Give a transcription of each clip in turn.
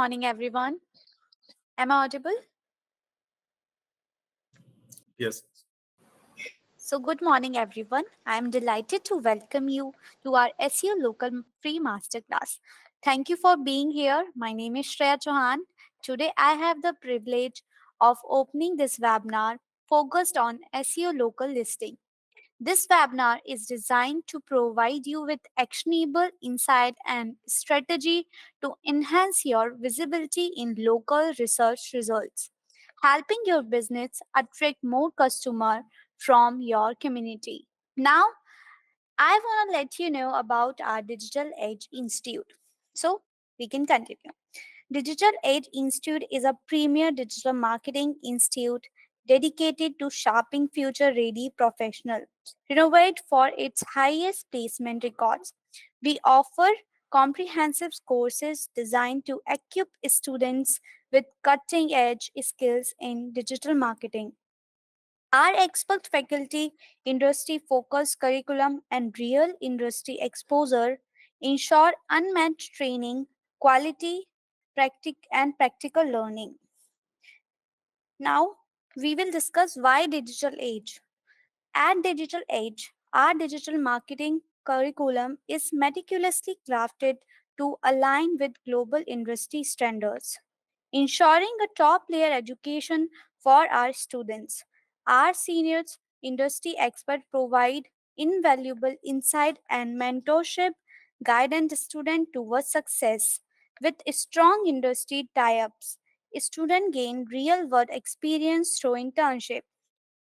morning, everyone. Am I audible? Yes. So, good morning, everyone. I am delighted to welcome you to our SEO Local Free Masterclass. Thank you for being here. My name is Shreya Chauhan. Today, I have the privilege of opening this webinar focused on SEO local listing. This webinar is designed to provide you with actionable insight and strategy to enhance your visibility in local research results, helping your business attract more customers from your community. Now, I want to let you know about our Digital Edge Institute. So, we can continue. Digital Edge Institute is a premier digital marketing institute dedicated to shaping future ready professionals. Renowned for its highest placement records, we offer comprehensive courses designed to equip students with cutting edge skills in digital marketing. Our expert faculty, industry focused curriculum, and real industry exposure ensure unmatched training, quality, and practical learning. Now, we will discuss why digital age. At Digital Age, our digital marketing curriculum is meticulously crafted to align with global industry standards, ensuring a top layer education for our students. Our seniors industry experts provide invaluable insight and mentorship, guiding students towards success. With strong industry tie-ups, students gain real-world experience through internship,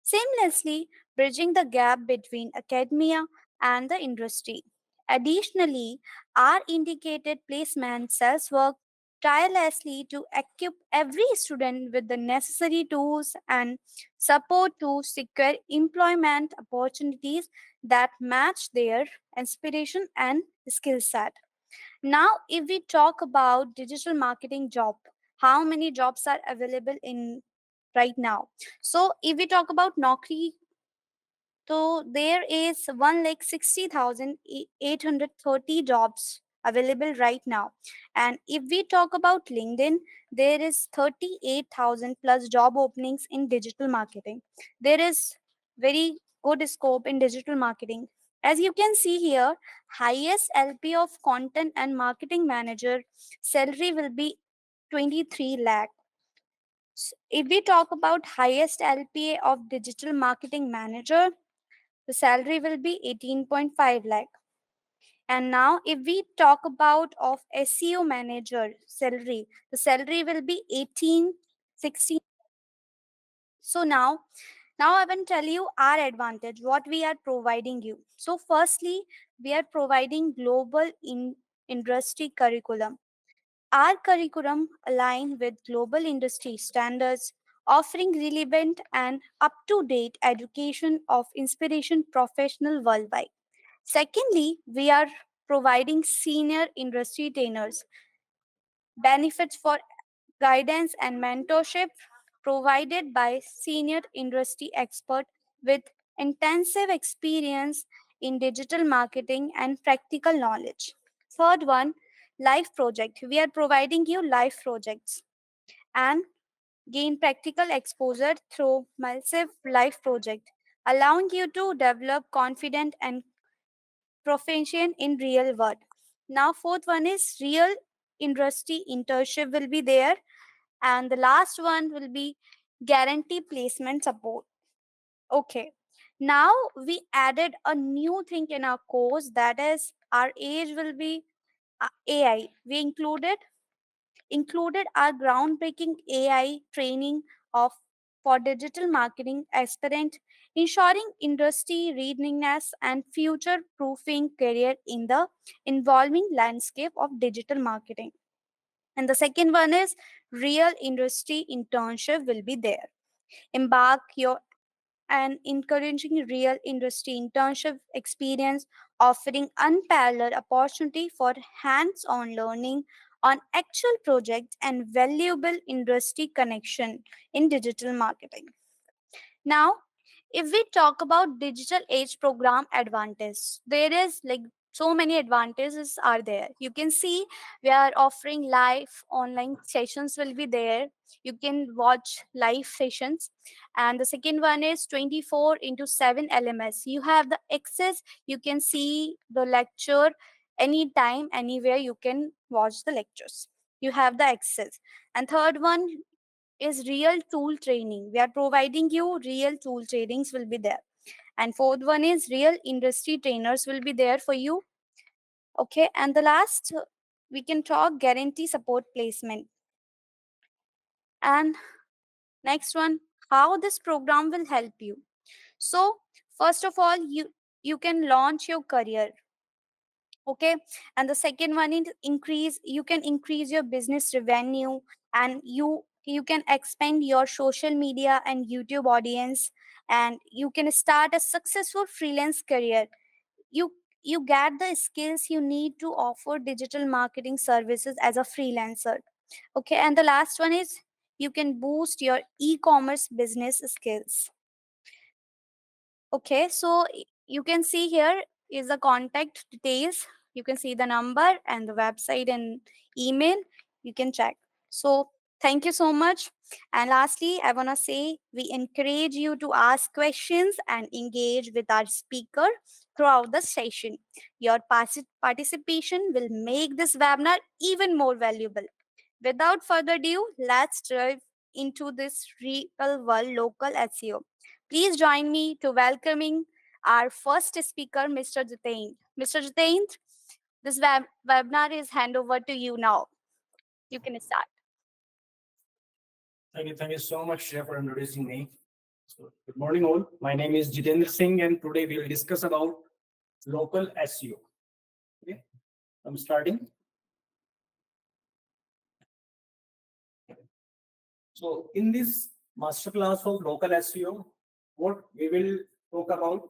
seamlessly bridging the gap between academia and the industry. Additionally, our indicated placement cells work tirelessly to equip every student with the necessary tools and support to secure employment opportunities that match their inspiration and skill set. Now, if we talk about digital marketing job, how many jobs are available in right now? So, if we talk about Naukri, so there is 1,60,830 jobs available right now. And if we talk about LinkedIn, there is 38,000 plus job openings in digital marketing. There is very good scope in digital marketing. As you can see here, highest LP of content and marketing manager salary will be 23 lakh. If we talk about highest LPA of digital marketing manager, the salary will be 18.5 lakh. And now if we talk about of SEO manager salary, the salary will be 18, 16. So now I will tell you our advantage, what we are providing you. So firstly, we are providing global industry curriculum. Our curriculum align with global industry standards, offering relevant and up-to-date education of inspiration professional worldwide. Secondly, we are providing senior industry trainers, benefits for guidance and mentorship provided by senior industry expert with intensive experience in digital marketing and practical knowledge. Third one, live project. We are providing you live projects and gain practical exposure through massive live project, allowing you to develop confident and proficient in real world. Now, fourth one is real industry internship will be there, and the last one will be guarantee placement support. Okay. Now we added a new thing in our course, that is our age will be AI. We included our groundbreaking AI training of for digital marketing aspirant, ensuring industry readiness and future proofing career in the evolving landscape of digital marketing. And the second one is real industry internship will be there. Embark your and encouraging real industry internship experience, offering unparalleled opportunity for hands-on learning on actual projects and valuable industry connection in digital marketing. Now, if we talk about digital age program advantage, there is like So many advantages are there. You can see we are offering live online sessions will be there. You can watch live sessions. And the second one is 24 into 7 LMS. You have the access. You can see the lecture anytime, anywhere. You can watch the lectures. You have the access. And third one is real tool training. We are providing you real tool trainings will be there. And fourth one is real industry trainers will be there for you. Okay, and the last, we can talk guarantee support placement. And next one, how this program will help you. So first of all, you can launch your career. Okay, and the second one is increase, you can increase your business revenue, and you can expand your social media and YouTube audience, and you can start a successful freelance career. You you get the skills you need to offer digital marketing services as a freelancer. Okay, and the last one is you can boost your e-commerce business skills. Okay, so you can see here is the contact details. You can see the number and the website and email. You can check. So thank you so much. And lastly, I want to say we encourage you to ask questions and engage with our speaker throughout the session. Your participation will make this webinar even more valuable. Without further ado, let's dive into this real world local SEO. Please join me to welcoming our first speaker, Mr. Jitendra. Mr. Jitendra, this webinar is hand over to you now. You can start. Thank you so much, Shreya, for introducing me. So, good morning, all. My name is Jitendra Singh, and today we will discuss about local SEO. Okay, I'm starting. So, in this masterclass of local SEO, what we will talk about?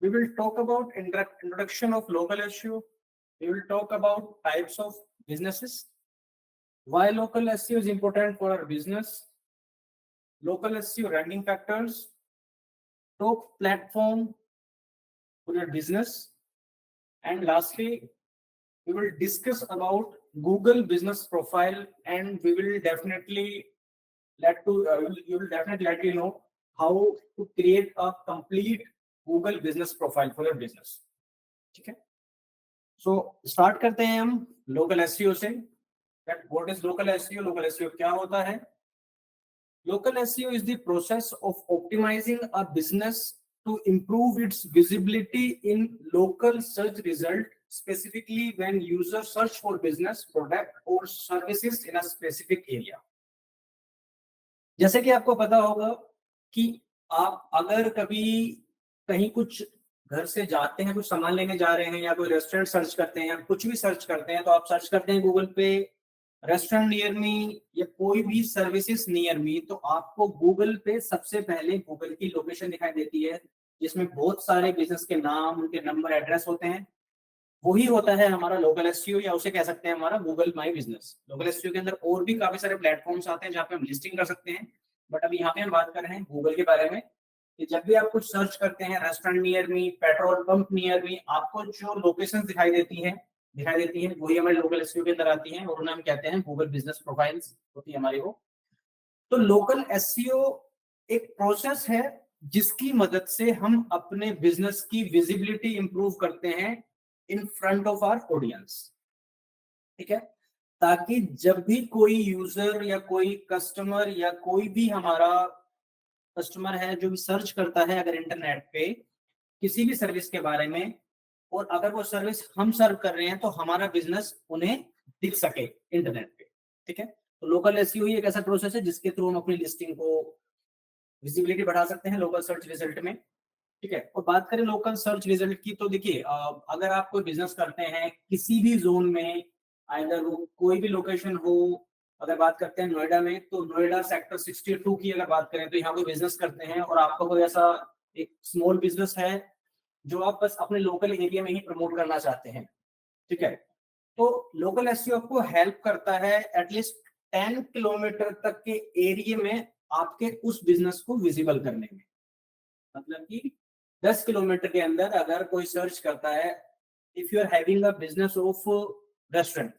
We will talk about introduction of local SEO. We will talk about types of businesses, why local SEO is important for our business, local SEO ranking factors, top platform for your business, and lastly, we will discuss about Google business profile, and we will definitely you will definitely let you know how to create a complete Google business profile for your business. ठीक है? So start करते हैं हम local SEO से. That what is local SEO? Local SEO क्या होता है? Local SEO is the process of optimizing a business to improve its visibility in local search result, specifically when users search for business, product or services in a specific area. जैसे कि आपको पता होगा कि आप अगर कभी कहीं कुछ घर से जाते हैं, कुछ सामान लेने जा रहे हैं या कोई रेस्टोरेंट सर्च करते हैं या कुछ भी सर्च करते हैं, तो आप सर्च करते हैं गूगल पे रेस्टोरेंट नियर मी या कोई भी सर्विसेज नियर मी, तो आपको गूगल पे सबसे पहले गूगल की लोकेशन दिखाई देती है, जिसमें बहुत सारे बिजनेस के नाम, उनके नंबर, एड्रेस होते हैं. वही होता है हमारा लोकल एसईओ, या उसे कह सकते हैं हमारा Google my business. Local SEO के अंदर और भी काफी सारे प्लेटफॉर्म्स आते हैं जहाँ पे हम लिस्टिंग कर सकते हैं, बट अभी यहाँ पे हम बात कर रहे हैं गूगल के बारे में. कि जब भी आप कुछ सर्च करते हैं, रेस्टोरेंट नियर मी, पेट्रोल पंप नियर मी, आपको जो लोकेशन दिखाई देती है वही हमारे लोकल एसईओ के अंदर आती हैं और उन्हें हम कहते हैं गूगल बिजनेस प्रोफाइल्स होती है हमारी वो. तो लोकल एसईओ एक प्रोसेस है जिसकी मदद से हम अपने बिजनेस की विजिबिलिटी इंप्रूव करते हैं in front of our audience. ठीक है, ताकि जब भी कोई यूजर या कोई कस्टमर या कोई भी हमारा कस्टमर है जो भी सर्च करता है अगर इंटरनेट पे किसी भी सर्विस के बारे में, और अगर वो सर्विस हम सर्व कर रहे हैं तो हमारा बिजनेस उन्हें दिख सके इंटरनेट पे. ठीक है, तो लोकल एसईओ एक ऐसा प्रोसेस है जिसके थ्रू हम अपनी लिस्टिंग को विजिबिलिटी बढ़ा सकते हैं लोकल सर्च रिजल्ट में. ठीक है, और बात करें लोकल सर्च रिजल्ट की, तो देखिए अगर आप कोई बिजनेस करते हैं किसी भी जोन में, अगर वो कोई भी लोकेशन हो, अगर बात करते हैं नोएडा में, तो नोएडा सेक्टर 62 की अगर बात करें तो यहाँ कोई बिजनेस करते हैं और आपका कोई ऐसा एक स्मॉल बिजनेस है जो आप बस अपने लोकल एरिया में ही प्रमोट करना चाहते हैं. ठीक है, तो लोकल एसईओ आपको हेल्प करता है एटलीस्ट 10 किलोमीटर तक के एरिया में आपके उस बिजनेस को विजिबल करने में. मतलब कि 10 किलोमीटर के अंदर अगर कोई सर्च करता है if you are having a business of restaurant,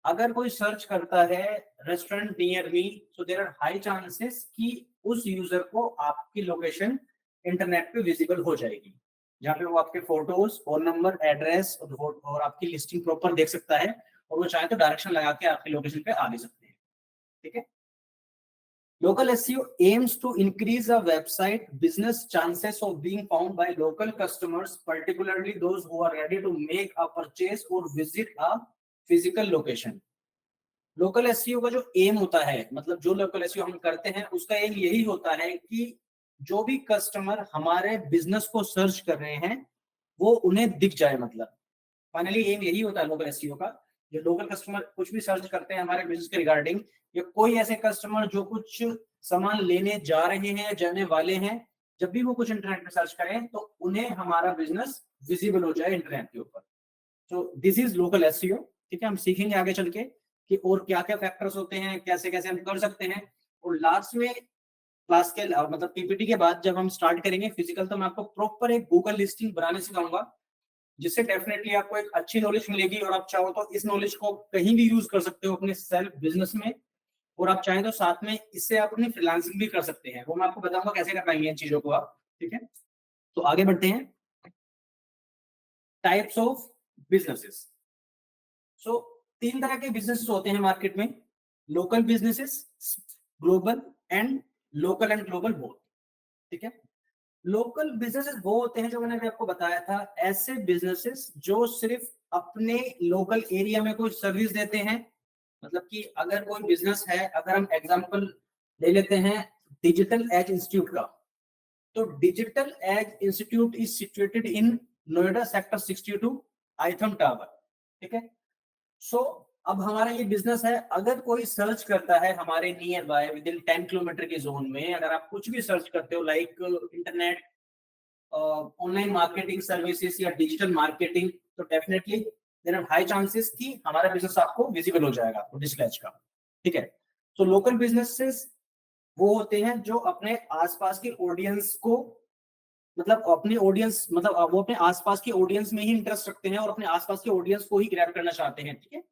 अगर कोई सर्च करता है restaurant near me, so there are high chances कि उस यूजर को आपकी लोकेशन इंटरनेट पे विजिबल हो जाएगी, जहाँ पे वो आपके फोटोज, फोन नंबर, एड्रेस और आपकी लिस्टिंग प्रॉपर देख सकता है, और वो चाहे तो डायरेक्शन लगा के आपकी लोकेशन पे आ भी सकते हैं। ठीक है। Local SEO aims to increase a website business chances of being found by local customers, particularly those who are ready to make a purchase or visit a physical location. Local SEO का जो M होता है, मतलब जो local SEO हम करते हैं, उसका एम यही होता है कि जो भी कस्टमर हमारे बिजनेस को सर्च कर रहे हैं वो उन्हें दिख जाए। मतलब फाइनली एम यही होता है लोकल एसईओ का। जो लोकल कस्टमर कुछ भी सर्च करते हैं हमारे बिजनेस के रिगार्डिंग, या कोई ऐसे कस्टमर जो कुछ सामान लेने जा रहे हैं, जाने वाले हैं, जब भी वो कुछ इंटरनेट पे सर्च करें तो उन्हें हमारा बिजनेस विजिबल हो जाए इंटरनेट के ऊपर। तो दिस इज लोकल एसईओ। ठीक है, हम सीखेंगे आगे चल के कि और क्या क्या फैक्टर्स होते हैं, कैसे कैसे हम कर सकते हैं। और लास्ट में क्लास के मतलब पीपीटी के बाद जब हम स्टार्ट करेंगे फिजिकल, तो मैं आपको प्रॉपर एक गूगल लिस्टिंग बनाने सिखाऊंगा, जिससे डेफिनेटली आपको एक अच्छी नॉलेज मिलेगी, और आप चाहो तो इस नॉलेज को कहीं भी यूज कर सकते हो अपने सेल्फ बिजनेस में, और आप चाहें तो साथ में इससे आप अपनी फ्रीलांसिंग भी कर सकते हैं। वो मैं आपको बताऊंगा कैसे कर पाएंगे इन चीजों को आप। ठीक है, तो आगे बढ़ते हैं। Types of businesses. सो 3 तरह के बिजनेसेस होते हैं मार्केट में, local businesses, global and local and global both. ठीक है, लोकल बिजनेसेस वो होते हैं जो मैंने अभी आपको बताया था, ऐसे बिजनेसेस जो सिर्फ अपने लोकल एरिया में कोई सर्विस देते हैं। मतलब कि अगर कोई बिजनेस है, अगर हम एग्जांपल ले लेते हैं डिजिटल एज इंस्टीट्यूट का, तो digital age institute is situated in Noida sector 62 Ithum tower. ठीक है, सो अब हमारा ये बिजनेस है, अगर कोई सर्च करता है हमारे nearby within 10 kilometre के जोन में, अगर आप कुछ भी सर्च करते हो like internet, online marketing services या डिजिटल मार्केटिंग, तो definitely there are high chances कि हमारा बिजनेस आपको विजिबल हो जाएगा डिस्प्लेज का। ठीक है, तो लोकल बिजनेसेस वो होते हैं जो अपने आसपास के ऑडियंस को, मतलब अपने ऑडियंस, मतलब वो अपने आसपास के ऑडियंस में ही इंटरेस्ट रखते हैं और अपने आसपास के ऑडियंस को ही ग्रैब करना चाहते हैं। ठीक है,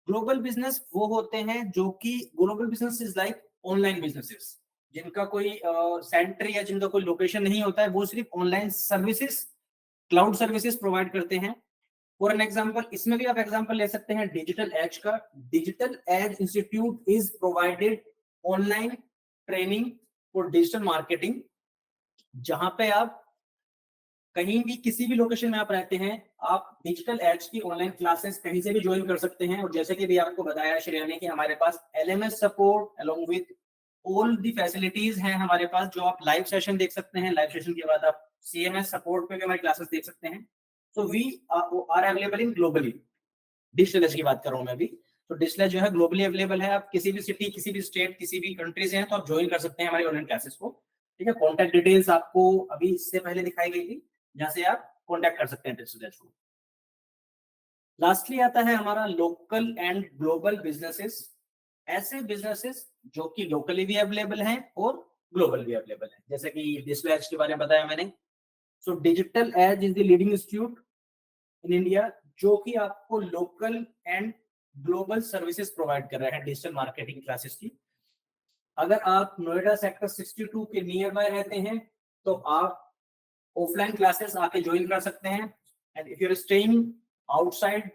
ग्लोबल बिजनेस वो होते हैं जो कि global business is like online businesses, जिनका कोई सेंटर या जिनका कोई लोकेशन नहीं होता है, वो सिर्फ online services, cloud services provide करते हैं। फॉर एन एग्जांपल, इसमें भी आप एग्जांपल ले सकते हैं डिजिटल एज का। Digital age institute is provided online training for digital marketing, जहां पे आप कहीं भी किसी भी लोकेशन में आप रहते हैं, आप डिजिटल एड्स की ऑनलाइन क्लासेस कहीं से भी ज्वाइन कर सकते हैं। और जैसे कि भी आपको बताया श्रेया ने कि हमारे पास LMS support along with all the facilities हैं हमारे पास, जो आप लाइव सेशन देख सकते हैं। लाइव सेशन के बाद आप सीएमएस सपोर्ट पे भी हमारी क्लासेस देख सकते हैं। So we are available in globally. Digital age की बात कर रहा हूं मैं अभी, तो डिजिटल जो है ग्लोबली अवेलेबल है। आप किसी भी सिटी, किसी भी स्टेट, किसी भी कंट्री से हैं तो आप ज्वाइन कर सकते हैं हमारी ऑनलाइन क्लासेस को। ठीक है, कॉन्टैक्ट डिटेल्स आपको अभी इससे पहले दिखाई गई थी, जहां से आप कांटेक्ट कर सकते हैं डिजिटल एज को। लास्टली आता है हमारा लोकल एंड ग्लोबल बिजनेसेस। ऐसे बिजनेसेस जो कि लोकली भी अवेलेबल हैं और ग्लोबल भी अवेलेबल हैं, जैसे कि डिजिटल एज के बारे में बताया मैंने। So digital age is the leading institute in India, जो कि आपको local and global services provide कर रहा है डिजिटल मार्केटिंग क्लासेस की। अगर आप नोएडा सेक्टर 62 के नियर बाय रहते हैं तो आप ऑफलाइन क्लासेस आके ज्वाइन कर सकते हैं। And if you are staying outside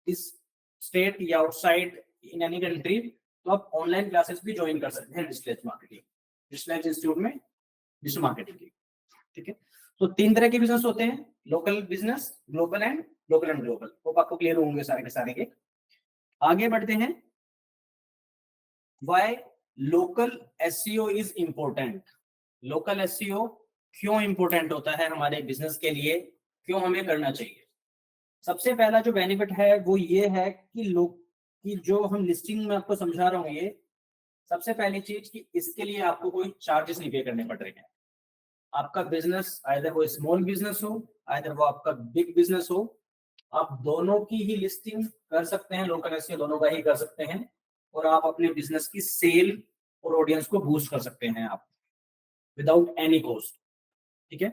this state या आउटसाइड इन एनी कंट्री, तो आप ऑनलाइन क्लासेस भी ज्वाइन कर सकते हैं डिजिटल मार्केटिंग, डिजिटल इंस्टीट्यूट में डिजिटल मार्केटिंग की। ठीक है, तो 3 तरह के बिजनेस होते हैं, local business, global and global. वो आपको क्लियर होंगे सारे के सारे के। आगे बढ़ते हैं, why local SEO is important. Local SEO क्यों इंपॉर्टेंट होता है हमारे बिजनेस के लिए, क्यों हमें करना चाहिए। सबसे पहला जो बेनिफिट है वो ये है कि लोग की जो हम लिस्टिंग में आपको समझा रहा हूँ, ये सबसे पहली चीज कि इसके लिए आपको कोई चार्जेस नहीं पे करने पड़ रहे हैं। आपका बिजनेस आइदर वो स्मॉल बिजनेस हो, आइदर वो आपका बिग बिजनेस हो, आप दोनों की ही लिस्टिंग कर सकते हैं, लोकल एसईओ दोनों का ही कर सकते हैं, और आप अपने बिजनेस की सेल और ऑडियंस को बूस्ट कर सकते हैं आप विदाउट एनी कॉस्ट। ठीक है,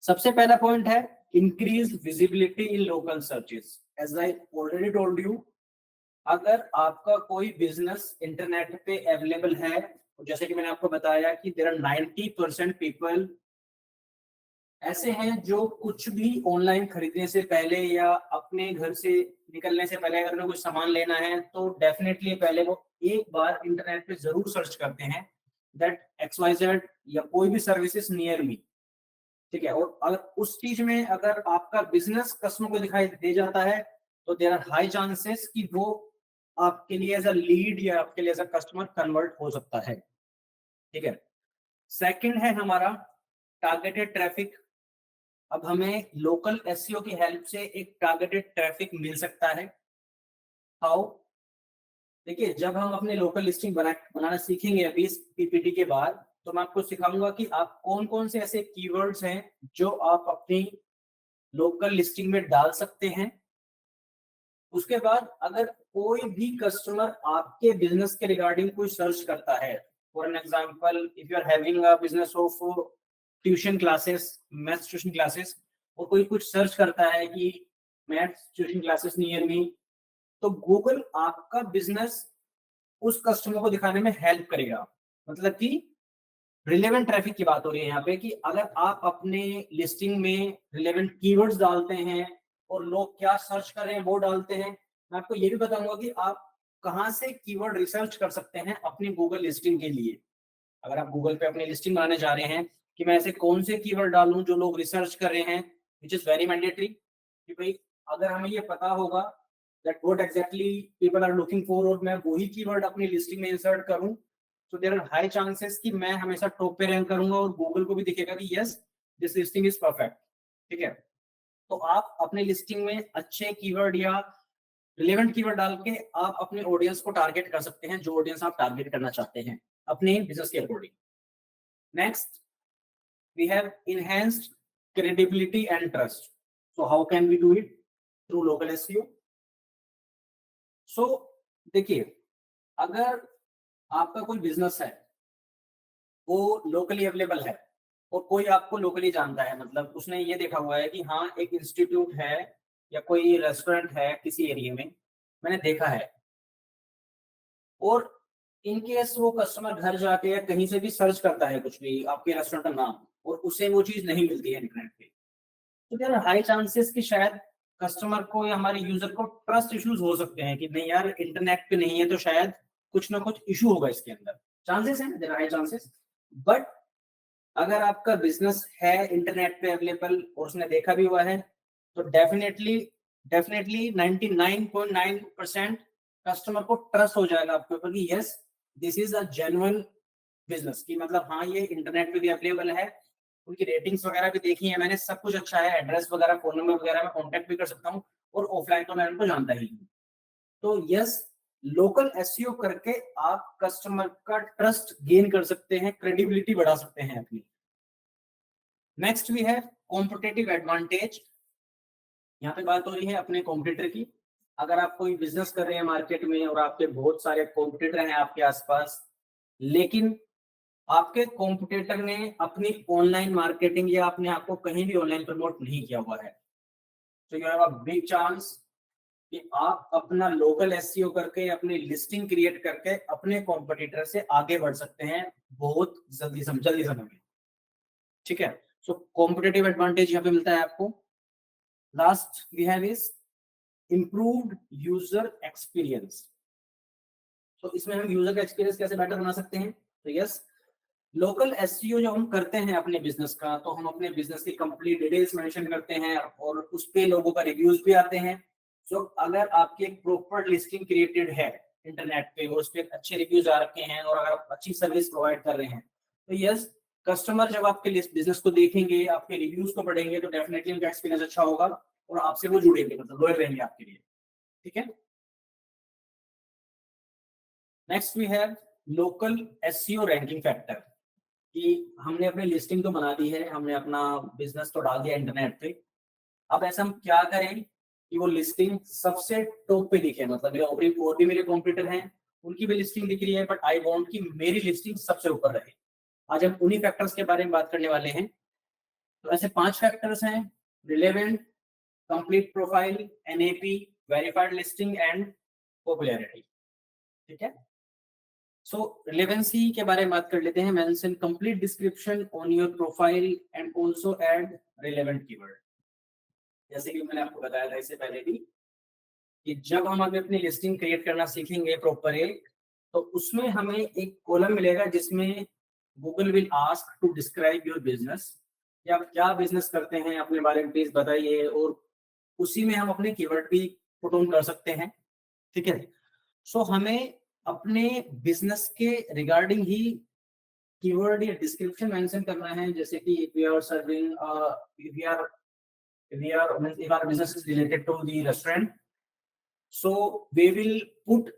सबसे पहला पॉइंट है increase visibility in local searches. As I already told you, अगर आपका कोई बिजनेस इंटरनेट पे अवेलेबल है, जैसे कि मैंने आपको बताया कि देयर आर 90% पीपल ऐसे हैं जो कुछ भी ऑनलाइन खरीदने से पहले या अपने घर से निकलने से पहले अगर उन्हें कुछ सामान लेना है तो डेफिनेटली पहले वो एक बार इंटरनेट पे जरूर सर्च करते हैं दैट XYZ या कोई भी सर्विसेज नियर मी, ठीक है। और अगर उस चीज में अगर आपका बिजनेस कस्टमर को दिखाई दे जाता है तो देयर आर हाई चांसेस कि वो आपके लिए एज अ लीड या आपके लिए एज अ कस्टमर कन्वर्ट हो सकता है, ठीक है। सेकंड है हमारा टारगेटेड ट्रैफिक। अब हमें लोकल एसईओ की हेल्प से एक टारगेटेड ट्रैफिक मिल सकता है। हाउ? देखिए, जब हम अपने लोकल लिस्टिंग बनाना सीखेंगे अभी इस पीपीटी के बाद, तो मैं आपको सिखाऊंगा कि आप कौन कौन से ऐसे कीवर्ड्स हैं जो आप अपनी लोकल लिस्टिंग में डाल सकते हैं। उसके बाद अगर कोई भी कस्टमर आपके बिजनेस के रिगार्डिंग कोई सर्च करता है, for an example if you are having a business of tuition classes, maths tuition classes, और कोई कुछ सर्च करता है कि maths tuition classes near me, तो गूगल आपका बिजनेस उस कस्टमर को दिखाने में हेल्प करेगा। मतलब कि रिलेवेंट ट्रैफिक की बात हो रही है यहाँ पे कि अगर आप अपने लिस्टिंग में रिलेवेंट कीवर्ड्स डालते हैं और लोग क्या सर्च कर रहे हैं वो डालते हैं। मैं आपको ये भी बताऊंगा कि आप कहाँ से कीवर्ड रिसर्च कर सकते हैं अपनी गूगल लिस्टिंग के लिए। अगर आप गूगल पे अपनी लिस्टिंग बनाने जा रहे हैं कि मैं ऐसे कौन से कीवर्ड डालूं जो लोग रिसर्च कर रहे हैं, विच इज वेरी मैंडेटरी कि भाई अगर हमें ये पता होगा that what exactly people are looking for और मैं वही कीवर्ड अपनी लिस्टिंग में इंसर्ट करूं, तो देयर आर हाई चांसेस कि मैं हमेशा टॉप पे रैंक करूंगा और गूगल को भी दिखेगा कि yes this listing is perfect, ठीक है। तो आप अपने लिस्टिंग में अच्छे कीवर्ड या रिलेवेंट कीवर्ड डाल के आप अपने ऑडियंस को टारगेट कर सकते हैं, जो ऑडियंस आप टारगेट करना चाहते हैं अपने बिजनेस के according. Next we have enhanced credibility and trust. So how can we do it? Through local SEO. So देखिए, अगर आपका कोई बिजनेस है वो लोकली अवेलेबल है और कोई आपको लोकली जानता है, मतलब उसने ये देखा हुआ है कि हाँ एक इंस्टीट्यूट है या कोई रेस्टोरेंट है किसी एरिया में, मैंने देखा है, और इनकेस वो कस्टमर घर जाके या कहीं से भी सर्च करता है कुछ भी आपके रेस्टोरेंट का नाम और उसे वो चीज नहीं मिलती है इंटरनेट पे, तो देयर आर हाई चांसेस कि शायद कस्टमर को या हमारे यूजर को ट्रस्ट इश्यूज हो सकते हैं कि नहीं यार इंटरनेट पे नहीं है तो शायद कुछ ना कुछ इशू होगा इसके अंदर। चांसेस हैं, there are high chances. But अगर आपका बिजनेस है इंटरनेट पे अवेलेबल और उसने देखा भी हुआ है तो डेफिनेटली डेफिनेटली 99.9% कस्टमर को ट्रस्ट हो जाएगा आपके ऊपर कि yes this is a genuine business, की मतलब हाँ ये इंटरनेट पे भी अवेलेबल है, उनकी रेटिंग्स वगैरह भी देखी है मैंने, सब कुछ अच्छा है, एड्रेस वगैरह फोन नंबर वगैरह मैं कांटेक्ट भी कर सकता हूँ और ऑफलाइन तो मैं उनको जानता ही हूँ। तो यस, लोकल एसईओ करके आप कस्टमर का ट्रस्ट गेन कर सकते हैं, क्रेडिबिलिटी बढ़ा सकते हैं अपनी। नेक्स्ट भी है कॉम्पिटिटिव एडवांटेज। यहाँ पे बात हो रही है अपने कॉम्पिटिटर की। अगर आप कोई बिजनेस कर रहे हैं मार्केट में और आपके बहुत सारे कॉम्पिटिटर हैं आपके आसपास, लेकिन आपके कॉम्पिटिटर ने अपनी ऑनलाइन मार्केटिंग या अपने आप को कहीं भी ऑनलाइन प्रमोट नहीं किया हुआ है, तो you have a big chance कि आप अपना लोकल एसईओ करके अपनी लिस्टिंग क्रिएट करके अपने कॉम्पिटिटर से आगे बढ़ सकते हैं बहुत जल्दी समय में, ठीक है। सो कॉम्पिटिटिव एडवांटेज यहाँ पे मिलता है आपको। Last we have is improved user experience. तो इसमें हम यूजर का एक्सपीरियंस कैसे बेटर बना सकते हैं, तो यस, लोकल एसईओ जो हम करते हैं अपने बिजनेस का, तो हम अपने बिजनेस की कंप्लीट डिटेल्स मेंशन करते हैं और उस पे लोगों का रिव्यूज भी आते हैं। सो अगर आपकी एक प्रॉपर लिस्टिंग क्रिएटेड है इंटरनेट पे और उस पे अच्छे रिव्यूज आ रखे हैं और अगर आप अच्छी सर्विस प्रोवाइड कर रहे हैं, तो यस, कस्टमर जब आपके बिजनेस को देखेंगे, आपके रिव्यूज को पढ़ेंगे, तो डेफिनेटली उनका एक्सपीरियंस अच्छा होगा और आपसे वो जुड़ेंगे, मतलब लॉयल रहेंगे आपके लिए, ठीक है। Next we have local SEO ranking factor, कि हमने अपनी लिस्टिंग तो बना दी है, हमने अपना बिजनेस तो डाल दिया इंटरनेट पे, अब ऐसा हम क्या करें कि वो लिस्टिंग सबसे टॉप पे दिखे, मतलब मेरे और भी मेरे कॉम्पिटिटर हैं उनकी भी लिस्टिंग दिख रही है, बट आई वांट कि मेरी लिस्टिंग सबसे ऊपर रहे। आज हम उन्हीं फैक्टर्स के बारे में बात करने वाले हैं। तो ऐसे 5 फैक्टर्स हैं relevant, complete profile, NAP, verified listing and popularity. ठीक है, सो रिलेवेंसी के बारे में बात कर लेते हैं. Mention complete description on your profile and also add relevant keyword. जैसे कि मैंने आपको बताया था इससे पहले भी कि जब हम अपनी लिस्टिंग क्रिएट करना सीखेंगे प्रॉपर तो उसमें हमें एक कॉलम मिलेगा जिसमें Google will ask to describe your business, कि आप क्या बिजनेस करते हैं, अपने बारे में प्लीज बताइए. और उसी में हम अपने कीवर्ड भी पुट ऑन कर सकते हैं. ठीक है, सो हमें अपने बिजनेस के रिगार्डिंग ही कीवर्ड या डिस्क्रिप्शन मेंशन करना है. जैसे कि if we are serving if our business is related to the restaurant, so we will put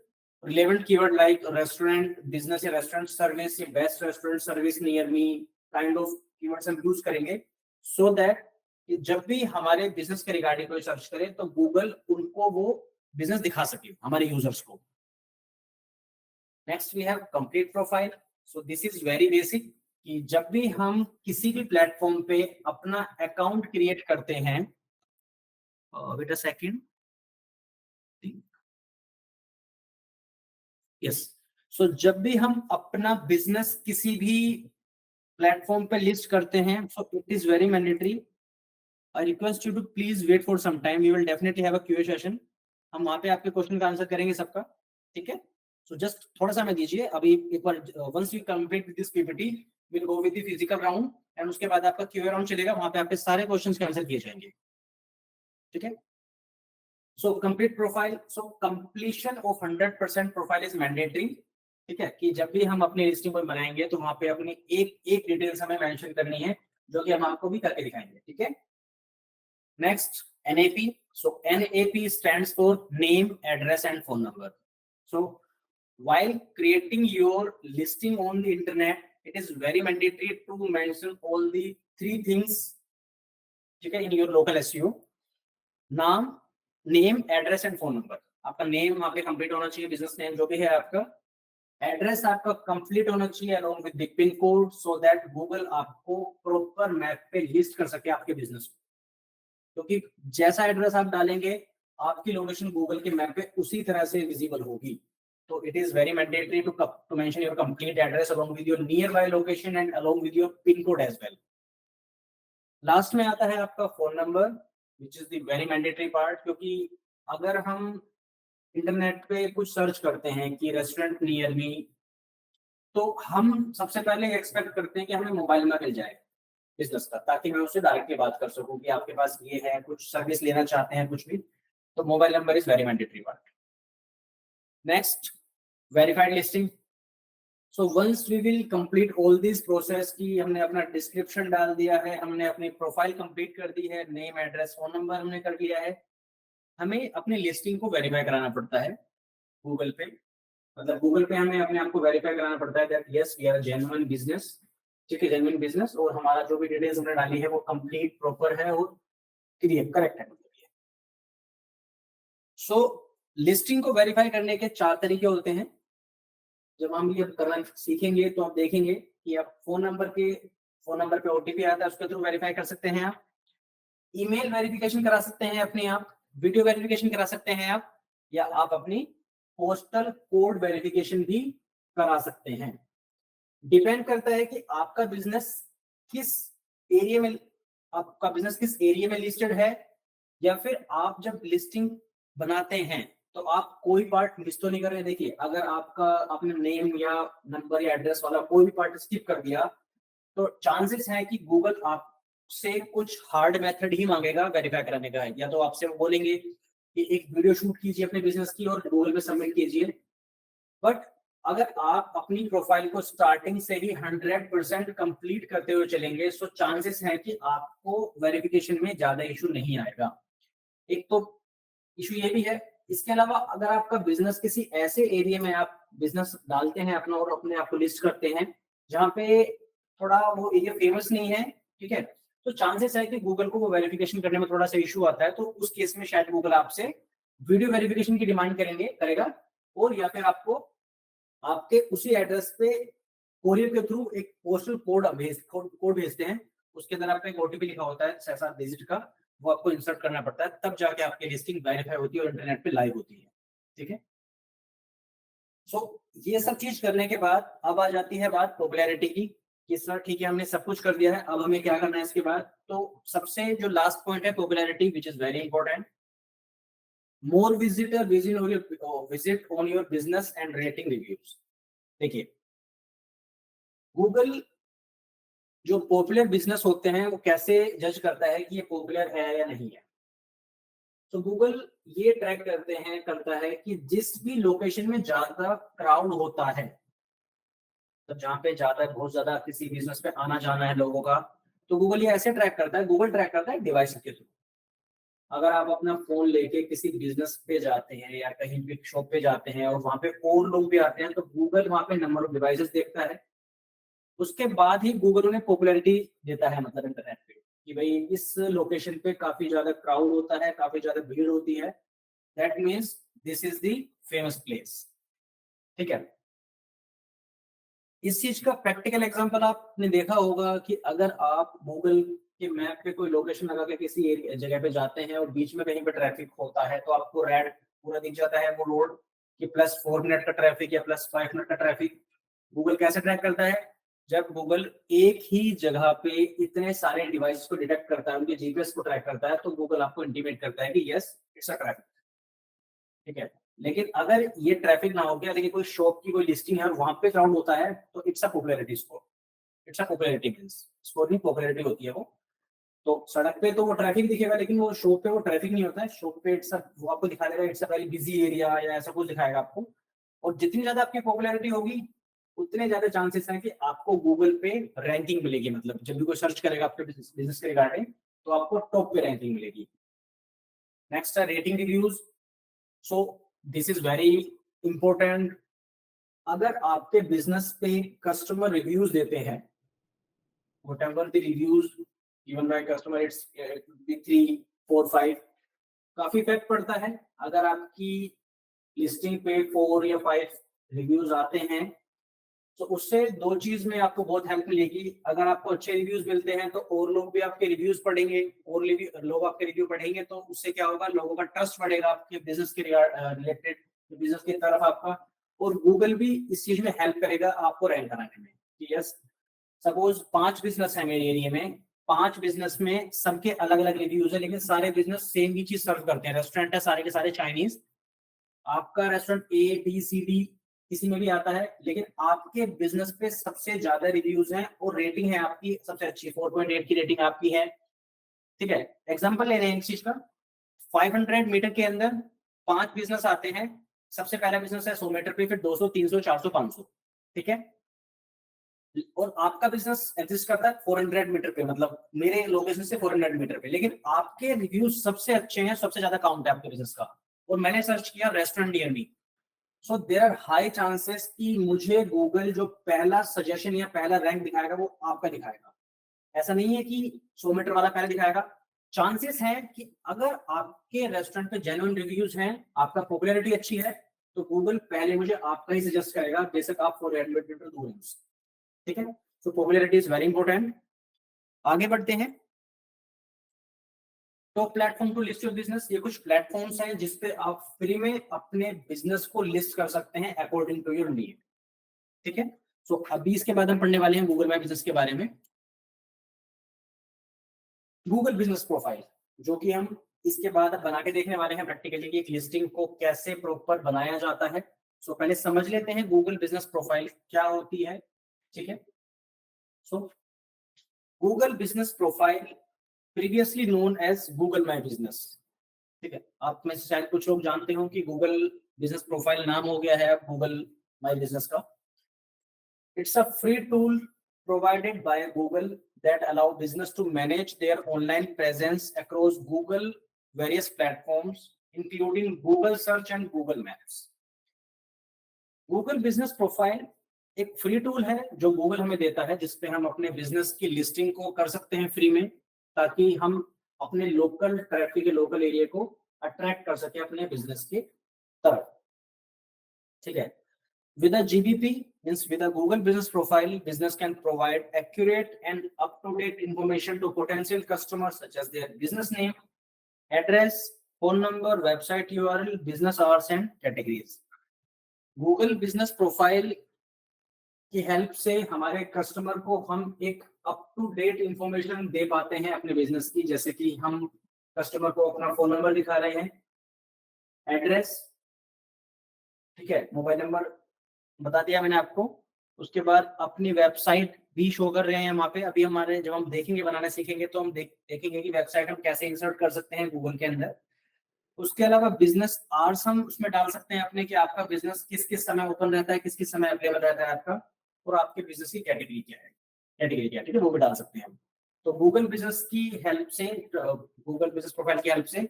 relevant keyword like restaurant business या restaurant service या best restaurant service near me kind of keywords हम use करेंगे, so that कि जब भी हमारे business के regarding कोई सर्च करे तो गूगल उनको वो बिजनेस दिखा सके हमारे यूजर्स को. Next we have complete profile. So this is very basic कि जब भी हम किसी भी प्लेटफॉर्म पे अपना अकाउंट क्रिएट करते हैं, वेट अ सेकंड, यस, सो जब भी हम अपना बिजनेस किसी भी प्लेटफॉर्म पे लिस्ट करते हैं, so it is very mandatory. I request you to please wait for some time, we will definitely have a QA session. हम वहां पे आपके क्वेश्चन का आंसर करेंगे सबका. ठीक है, सो जस्ट थोड़ा सा मैं दीजिए अभी एक बार. Once we complete this PPT will go with the physical round and उसके बाद आपका क्यूए राउंड चलेगा, वहां पे आपके सारे क्वेश्चंस के आंसर किए जाएंगे. ठीक है, so complete profile. So completion of 100% profile is mandatory. ठीक है, कि जब भी हम अपनी लिस्टिंग को बनाएंगे तो वहां पे अपनी एक एक डिटेल्स हमें मेंशन करनी है, जो कि हम आपको भी करके दिखाएंगे. ठीक है, next NAP. So NAP stands for name, address and phone number. So while creating your listing on the internet, it is very mandatory to mention all the three things. ठीक है, in your local SEO. नाम, name, address and phone number. आपका name वहां पे complete होना चाहिए, business name जो भी है आपका. एड्रेस आपका कंप्लीट होना चाहिए along with the pin code, so that Google आपको प्रॉपर मैप पे लिस्ट कर सके आपके बिजनेस को. क्योंकि जैसा एड्रेस आप डालेंगे आपकी लोकेशन गूगल के मैप पे उसी तरह से विजिबल होगी. तो it is very mandatory to mention your complete address along with your nearby location and along with your pin code as well. Last में आता है आपका phone number, which is the very mandatory part. क्योंकि अगर हम internet पे कुछ search करते हैं कि रेस्टोरेंट नियर मी, तो हम सबसे पहले एक्सपेक्ट करते हैं कि हमें मोबाइल नंबर मिल जाए बिजनेस का, ताकि मैं उससे डायरेक्टली बात कर सकूं कि आपके पास ये है, कुछ सर्विस लेना चाहते हैं, कुछ भी. तो mobile number is very mandatory part. Next, verified listing. So once we will complete all this process की हमने अपना डिस्क्रिप्शन डाल दिया है, हमने अपनी प्रोफाइल कंप्लीट कर दी है, नेम, एड्रेस, फोन नंबर हमने कर दिया है, हमें अपनी लिस्टिंग को वेरीफाई कराना पड़ता है गूगल पे. मतलब गूगल पे हमें अपने आप को वेरीफाई कराना पड़ता है that yes we are genuine business. ठीक है, जेन्युइन बिजनेस, और हमारा जो भी डिटेल्स हमने डाली है वो कंप्लीट प्रॉपर है और क्लियर करेक्ट है. सो लिस्टिंग को वेरीफाई करने के 4 तरीके होते हैं. जब हम ये करना सीखेंगे तो आप देखेंगे कि आप फोन नंबर पे ओटीपी आता है, उसके थ्रू वेरीफाई कर सकते हैं आप. ईमेल वेरिफिकेशन करा सकते हैं अपने आप, वीडियो वेरिफिकेशन करा सकते हैं आप, या आप अपनी पोस्टल कोड वेरिफिकेशन भी करा सकते हैं. डिपेंड करता है कि आपका बिजनेस किस एरिया में लिस्टेड है, या फिर आप जब लिस्टिंग बनाते हैं तो आप कोई पार्ट मिस तो नहीं कर रहे. देखिए, अगर आपने नेम या नंबर या एड्रेस वाला कोई भी पार्ट स्किप कर दिया तो चांसेस है कि गूगल आपसे कुछ हार्ड मेथड ही मांगेगा वेरीफाई कराने का. या तो आपसे बोलेंगे कि एक वीडियो शूट कीजिए अपने बिजनेस की और गूगल पे सबमिट कीजिए. बट अगर आप अपनी प्रोफाइल को स्टार्टिंग से ही 100% कंप्लीट करते हुए चलेंगे, सो चांसेस है कि आपको वेरिफिकेशन में ज्यादा इशू नहीं आएगा. एक तो इशू ये भी है. इसके अलावा अगर आपका बिजनेस किसी ऐसे एरिया में आप बिजनेस डालते हैं अपना और अपने आप को लिस्ट करते हैं जहाँ पे थोड़ा वो एरिया फेमस नहीं है, ठीक है, तो चांसेस है कि गूगल को वो वेरिफिकेशन करने में थोड़ा सा इशू आता है. तो उस केस में शायद गूगल आपसे वीडियो वेरिफिकेशन की डिमांड करेगा, और या फिर आपको आपके उसी एड्रेस पे कोरियर के थ्रू एक पोस्टल कोड भेजते हैं. उसके अंदर आपका एक ओटीपी लिखा होता है 6-7 डिजिट का, वो आपको इंसर्ट करना पड़ता है, तब जाके आपकी लिस्टिंग वेरीफाई होती है और इंटरनेट पे लाइव होती है। ठीक है, सो ये सब चीज करने के बाद अब आ जाती है बात पॉपुलैरिटी की, कि सर ठीक है हमने सब कुछ कर दिया है, अब हमें क्या करना है इसके बाद। तो सबसे जो लास्ट पॉइंट है popularity, which is very important. More visitor visit on your business and rating reviews. देखिए, गूगल जो पॉपुलर बिजनेस होते हैं वो कैसे जज करता है कि ये पॉपुलर है या नहीं है। तो गूगल ये ट्रैक करता है कि जिस भी लोकेशन में ज्यादा क्राउड होता है, तो जहाँ पे ज्यादा बहुत ज्यादा किसी बिजनेस पे आना जाना है लोगों का, तो गूगल ये ऐसे ट्रैक करता है, गूगल ट्रैक करता है डिवाइस के थ्रू। अगर आप अपना फोन लेके किसी बिजनेस पे जाते हैं या कहीं भी शॉप पे जाते हैं और वहां पे और लोग भी आते हैं, तो गूगल वहां पे नंबर ऑफ डिवाइसेस देखता है। उसके बाद ही गूगल उन्हें पॉपुलैरिटी देता है, मतलब इंटरनेट पे, कि भाई इस लोकेशन पे काफी ज्यादा क्राउड होता है, काफी ज्यादा भीड़ होती है, that means this is the famous place. ठीक है, इस चीज का प्रैक्टिकल एग्जांपल आपने देखा होगा कि अगर आप गूगल के मैप पे कोई लोकेशन लगा के किसी जगह पे जाते हैं और बीच में कहीं पे ट्रैफिक होता है, तो आपको रेड पूरा दिख जाता है वो रोड, कि +4 मिनट का ट्रैफिक या +5 मिनट का ट्रैफिक। गूगल कैसे ट्रैक करता है? जब गूगल एक ही जगह पे इतने सारे डिवाइस को डिटेक्ट करता है, उनके जीपीएस को ट्रैक करता है, तो गूगल आपको इंटीमेट करता है कि यस इट्स अ ट्रैफिक। ठीक है, लेकिन अगर ये ट्रैफिक ना हो गया, लेकिन कोई शॉप की कोई लिस्टिंग है और वहां पे क्राउड होता है, तो it's a popularity score. It's a popularity means score नहीं, पॉपुलैरिटी होती है वो। तो सड़क पे तो वो ट्रैफिक दिखेगा, लेकिन वो शॉप पे वो ट्रैफिक नहीं होता है। शॉप पे वो आपको दिखा देगा it's a very busy area या ऐसा कुछ दिखाएगा आपको। और जितनी ज्यादा आपकी पॉपुलैरिटी होगी, उतने ज्यादा चांसेस हैं कि आपको गूगल पे रैंकिंग मिलेगी। मतलब जब भी कोई सर्च करेगा आपके बिजनेस के रिगार्डिंग, तो आपको टॉप पे रैंकिंग मिलेगी। नेक्स्ट है rating reviews. So this is very important. अगर आपके बिजनेस पे कस्टमर रिव्यूज देते हैं, whatever the reviews given by customer, it's 3, 4, 5, काफी इफेक्ट पड़ता है। अगर आपकी लिस्टिंग पे 4 या 5 रिव्यूज आते हैं, तो उससे दो चीज में आपको बहुत हेल्प मिलेगी। अगर आपको अच्छे रिव्यूज मिलते हैं, तो और लोग भी आपके रिव्यूज पढ़ेंगे, और लोग आपके रिव्यू पढ़ेंगे, तो उससे क्या होगा, लोगों का ट्रस्ट बढ़ेगा आपके बिजनेस के रिलेटेड, बिजनेस की तरफ आपका। और गूगल भी इस चीज में हेल्प करेगा आपको रैंक कराने में कि यस, सपोज 5 बिजनेस है मेरे एरिया में, 5 बिजनेस में सबके अलग अलग रिव्यूज है, लेकिन सारे बिजनेस सेम ही चीज सर्व करते हैं। रेस्टोरेंट है सारे के सारे चाइनीज, आपका restaurant A B C D किसी में भी आता है, लेकिन आपके बिजनेस पे सबसे ज्यादा रिव्यूज हैं और रेटिंग है आपकी सबसे अच्छी, 4.8 की रेटिंग आपकी है। ठीक है, एग्जांपल ले रहे हैं इस चीज का। 500 मीटर के अंदर 5 बिजनेस आते हैं। सबसे पहला बिजनेस है 100 मीटर पे, फिर 200, 300, 400, 500। ठीक है, और आपका बिजनेस एग्जिस्ट करता है 400 मीटर पे, मतलब मेरे लोकेशन से 400 मीटर पे, लेकिन आपके रिव्यूज सबसे अच्छे हैं, सबसे ज्यादा काउंट है आपके बिजनेस का। और मैंने सर्च किया restaurant near me, so there are high chances कि मुझे गूगल जो पहला सजेशन या पहला रैंक दिखाएगा वो आपका दिखाएगा। ऐसा नहीं है कि 100 मीटर वाला पहले दिखाएगा। चांसेस है कि अगर आपके रेस्टोरेंट पे जेन्युइन रिव्यूज हैं, आपका पॉपुलैरिटी अच्छी है, तो गूगल पहले मुझे आपका ही सजेस्ट करेगा, बेशक आप 400 मीटर दूर हैं। ठीक है, तो पॉपुलैरिटी इज वेरी इंपॉर्टेंट। आगे बढ़ते हैं। Top platform to list your business, ये कुछ प्लेटफॉर्म्स हैं जिसपे आप फ्री में अपने बिजनेस को लिस्ट कर सकते हैं अकॉर्डिंग टू योर नीड। ठीक है, सो अभी इसके बाद हम पढ़ने वाले हैं गूगल माई बिजनेस के बारे में। गूगल बिजनेस प्रोफाइल, जो कि हम इसके बाद बना के देखने वाले हैं प्रैक्टिकली कि एक लिस्टिंग को कैसे प्रॉपर बनाया जाता है। सो पहले समझ लेते हैं गूगल बिजनेस प्रोफाइल क्या होती है। ठीक है, so Google business profile previously known as Google my business. ठीक है, आप में से शायद कुछ लोग जानते हो कि गूगल बिजनेस प्रोफाइल नाम हो गया है अब गूगल माई बिजनेस का। It's a free tool provided by Google that allow business to manage their online presence across Google various platforms, including Google Search and Google Maps. Google Business Profile एक free tool है जो Google हमें देता है, जिसपे हम अपने business की लिस्टिंग को कर सकते हैं फ्री में, ताकि हम अपने लोकल ट्रैफिक के लोकल एरिया को अट्रैक्ट कर सके अपने बिजनेस के तरफ। ठीक है, with a GBP means with a Google business profile, business can provide accurate and up-to-date information to potential customers such as their business name, address, phone number, website URL, business hours and categories. Google business profile की help से हमारे customer को हम एक up to date information दे पाते हैं अपने business की, जैसे कि हम कस्टमर को अपना फोन नंबर दिखा रहे हैं, एड्रेस, ठीक है, मोबाइल नंबर बता दिया मैंने आपको। उसके बाद अपनी वेबसाइट भी शो कर रहे हैं वहां पे। अभी हमारे जब हम देखेंगे बनाना सीखेंगे तो हम देखेंगे कि वेबसाइट हम कैसे इंसर्ट कर सकते हैं गूगल के अंदर। उसके अलावा बिजनेस आवर्स हम उसमें डाल सकते हैं अपने कि आपका बिजनेस किस किस समय ओपन रहता है, किस किस समय अवेलेबल रहता है आपका, और आपके बिजनेस की कैटेगरी क्या है, ठीक है, वो भी डाल सकते हैं हम। तो गूगल बिजनेस की हेल्प से, गूगल बिजनेस प्रोफाइल की हेल्प से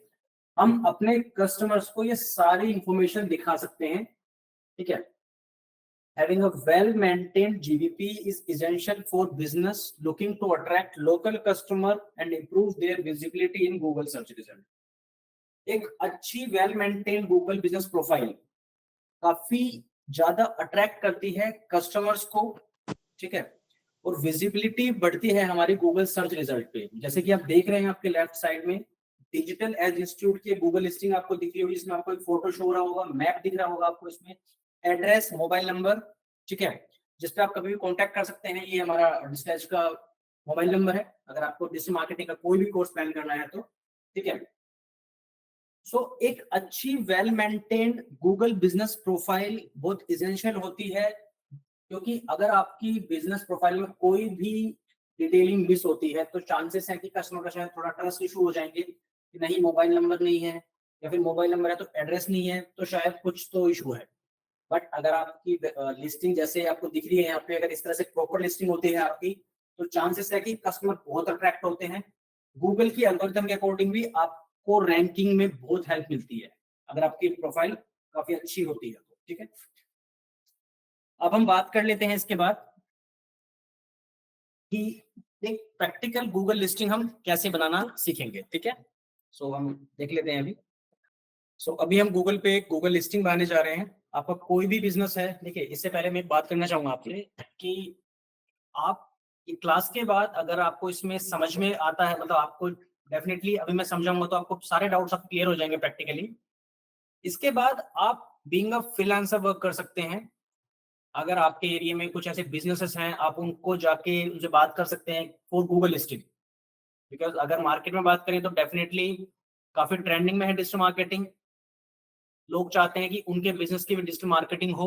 हम अपने कस्टमर्स को ये सारी इंफॉर्मेशन दिखा सकते हैं, ठीक है। Having a well-maintained GBP is essential for business looking to attract local customer and improve their visibility in Google search result. एक अच्छी well maintain Google business profile काफी ज्यादा अट्रैक्ट करती है कस्टमर्स को, ठीक है, और विजिबिलिटी बढ़ती है हमारी गूगल सर्च रिजल्ट पे। जैसे कि आप देख रहे हैं आपके लेफ्ट साइड में डिजिटल एज इंस्टीट्यूट की गूगल लिस्टिंग आपको दिख रही होगी, जिसमें आपको एक फोटो शो हो रहा होगा, मैप दिख रहा होगा आपको, इसमें एड्रेस, मोबाइल नंबर, ठीक है, जिसपे आप कभी भी कॉन्टैक्ट कर सकते हैं। ये हमारा डिस्पैच का मोबाइल नंबर है अगर आपको डिजिटल मार्केटिंग का कोई भी कोर्स प्लान करना है तो, ठीक है। सो एक अच्छी well maintained Google business profile बहुत इसेंशियल होती है, क्योंकि अगर आपकी बिजनेस प्रोफाइल में कोई भी डिटेलिंग मिस होती है तो चांसेस है कि कस्टमर का शायद थोड़ा ट्रस्ट इशू हो जाएंगे कि नहीं मोबाइल नंबर नहीं है, या फिर मोबाइल नंबर है तो एड्रेस नहीं है, तो शायद कुछ तो इशू है। बट अगर आपकी लिस्टिंग जैसे आपको दिख रही है यहाँ पे, अगर इस तरह से प्रॉपर लिस्टिंग होती है आपकी, तो चांसेस है कि कस्टमर बहुत अट्रैक्ट होते हैं। गूगल की एल्गोरिथम के अकॉर्डिंग भी आपको रैंकिंग में बहुत हेल्प मिलती है अगर आपकी प्रोफाइल काफी अच्छी होती है तो, ठीक है। अब हम बात कर लेते हैं इसके बाद कि एक प्रैक्टिकल गूगल लिस्टिंग हम कैसे बनाना सीखेंगे, ठीक है। सो हम देख लेते हैं अभी। अभी हम गूगल पे गूगल लिस्टिंग बनाने जा रहे हैं। आपका कोई भी बिजनेस है, देखिए इससे पहले मैं एक बात करना चाहूंगा आपसे कि आप क्लास के बाद अगर आपको इसमें समझ में आता है, मतलब आपको डेफिनेटली अभी मैं समझाऊंगा तो आपको सारे डाउट्स आप क्लियर हो जाएंगे प्रैक्टिकली। इसके बाद आप बीइंग अ फ्रीलांसर वर्क कर सकते हैं। अगर आपके एरिया में कुछ ऐसे बिजनेसेस हैं, आप उनको जाके उनसे बात कर सकते हैं फॉर गूगल लिस्टिंग। बिकॉज अगर मार्केट में बात करें तो डेफिनेटली काफी ट्रेंडिंग में है डिजिटल मार्केटिंग। लोग चाहते हैं कि उनके बिजनेस की भी डिजिटल मार्केटिंग हो,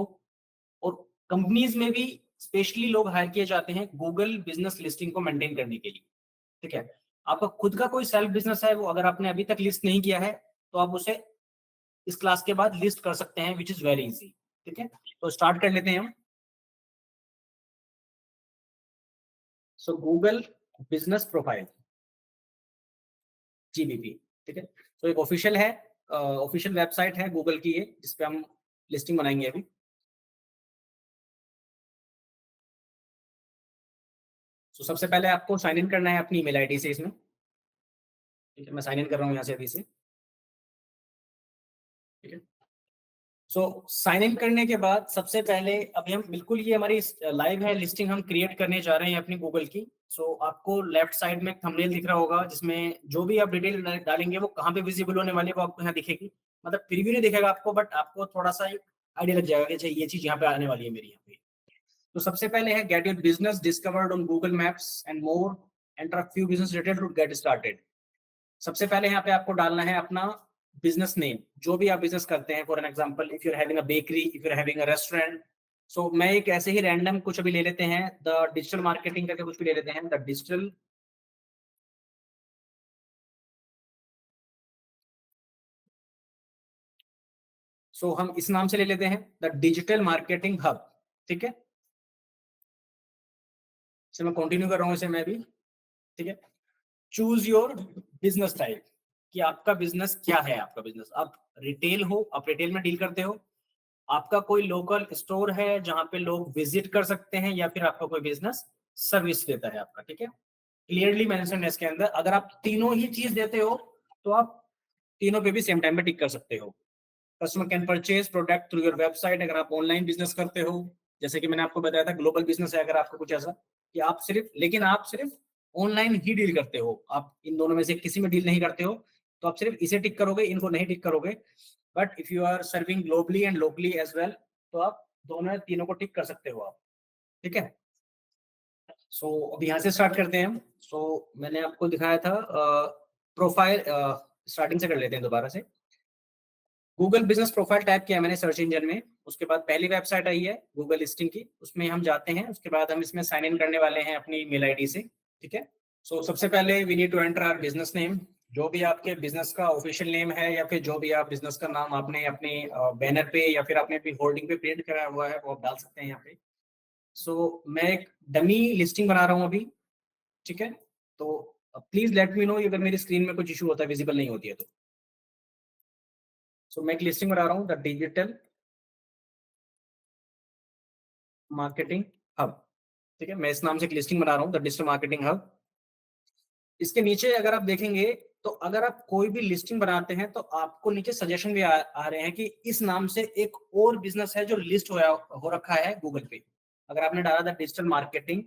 और कंपनीज में भी स्पेशली लोग हायर किए जाते हैं गूगल बिजनेस लिस्टिंग को मेंटेन करने के लिए, ठीक है। आपका खुद का कोई सेल्फ बिजनेस है, वो अगर आपने अभी तक लिस्ट नहीं किया है तो आप उसे इस क्लास के बाद लिस्ट कर सकते हैं, विच इज वेरी इजी, ठीक है। तो स्टार्ट कर लेते हैं हम। सो गूगल बिजनेस प्रोफाइल GBP, ठीक है। तो एक ऑफिशियल है, ऑफिशियल वेबसाइट है गूगल की ये, जिसपे हम लिस्टिंग बनाएंगे अभी। सबसे पहले आपको साइन इन करना है अपनी ईमेल आईडी से इसमें, ठीक है। मैं साइन इन कर रहा हूँ यहाँ से अभी से, ठीक है। साइन इन करने के बाद सबसे पहले अभी हम बिल्कुल ये हमारी लाइव है लिस्टिंग हम क्रिएट करने जा रहे हैं अपनी गूगल की। आपको लेफ्ट साइड में थंबनेल दिख रहा होगा, जिसमें जो भी आप डिटेल डालेंगे वो कहाँ पे विजिबल होने वाली है वो आपको यहाँ दिखेगी। मतलब प्रीव्यू नहीं दिखेगा आपको, बट आपको थोड़ा सा एक आइडिया लग जाएगा कि अच्छा ये चीज यहाँ पे आने वाली है मेरी यहाँ पे। तो सबसे पहले है get your business discovered on Google maps and more, enter a few business detail to get started. सबसे पहले यहाँ पे आपको डालना है अपना बिजनेस नेम, जो भी आप बिजनेस करते हैं। For an example, if you are having a bakery, if you are having a restaurant. मैं एक ऐसे ही रैंडम कुछ अभी ले लेते हैं, द डिजिटल मार्केटिंग करके कुछ भी ले लेते हैं, द डिजिटल हम इस नाम से ले लेते हैं, द डिजिटल मार्केटिंग हब, ठीक है। मैं कंटिन्यू कर रहा हूँ इसे मैं भी, ठीक है। चूज योर बिजनेस टाइप, कि आपका बिजनेस क्या है। आपका बिजनेस, आप रिटेल हो, आप रिटेल में डील करते हो, आपका कोई लोकल स्टोर है जहां पे लोग विजिट कर सकते हैं, या फिर आपका कोई बिजनेस सर्विस देता है आपका, ठीक है। क्लियरली मेंशन है इसके अंदर। अगर आप तीनों ही चीज देते हो तो आप तीनों पे भी सेम टाइम पे टिक कर सकते हो। Customer can purchase product through your website, अगर आप ऑनलाइन बिजनेस करते हो, जैसे कि मैंने आपको बताया था ग्लोबल बिजनेस है, अगर आपको कुछ ऐसा कि आप सिर्फ ऑनलाइन ही डील करते हो, आप इन दोनों में से किसी में डील नहीं करते हो, तो आप सिर्फ इसे टिक करोगे, इनको नहीं टिक करोगे। But if you are serving globally and locally as well, तो आप दोनों तीनों को टिक कर सकते हो आप, ठीक है। सो अब यहाँ से स्टार्ट करते हैं हम। मैंने आपको दिखाया था प्रोफाइल, स्टार्टिंग से कर लेते हैं दोबारा से। गूगल बिजनेस प्रोफाइल टाइप किया मैंने सर्च इंजन में, उसके बाद पहली वेबसाइट आई है गूगल लिस्टिंग की, उसमें हम जाते हैं। उसके बाद हम इसमें साइन इन करने वाले हैं अपनी ईमेल आईडी से, ठीक है। सबसे पहले we need to enter our business name, जो भी आपके बिजनेस का ऑफिशियल नेम है या फिर जो भी आप बिजनेस का नाम आपने अपने बैनर पे या फिर आपने अपनी होर्डिंग पे प्रिंट कराया हुआ है वो आप डाल सकते हैं यहाँ पे। मैं एक डमी लिस्टिंग बना रहा हूँ अभी, ठीक है। तो प्लीज लेट मी नो अगर मेरी स्क्रीन में कुछ इशू होता है, विजिबल नहीं होती है तो। मैं एक लिस्टिंग बना रहा हूँ, द डिजिटल मार्केटिंग हब, ठीक है। मैं इस नाम से एक लिस्टिंग बना रहा हूँ, द डिजिटल मार्केटिंग हब। इसके नीचे अगर आप देखेंगे तो अगर आप कोई भी लिस्टिंग बनाते हैं तो आपको नीचे सजेशन भी आ रहे हैं कि इस नाम से एक और बिजनेस है जो लिस्ट हो रखा है गूगल पे। अगर आपने डाला था डिजिटल मार्केटिंग,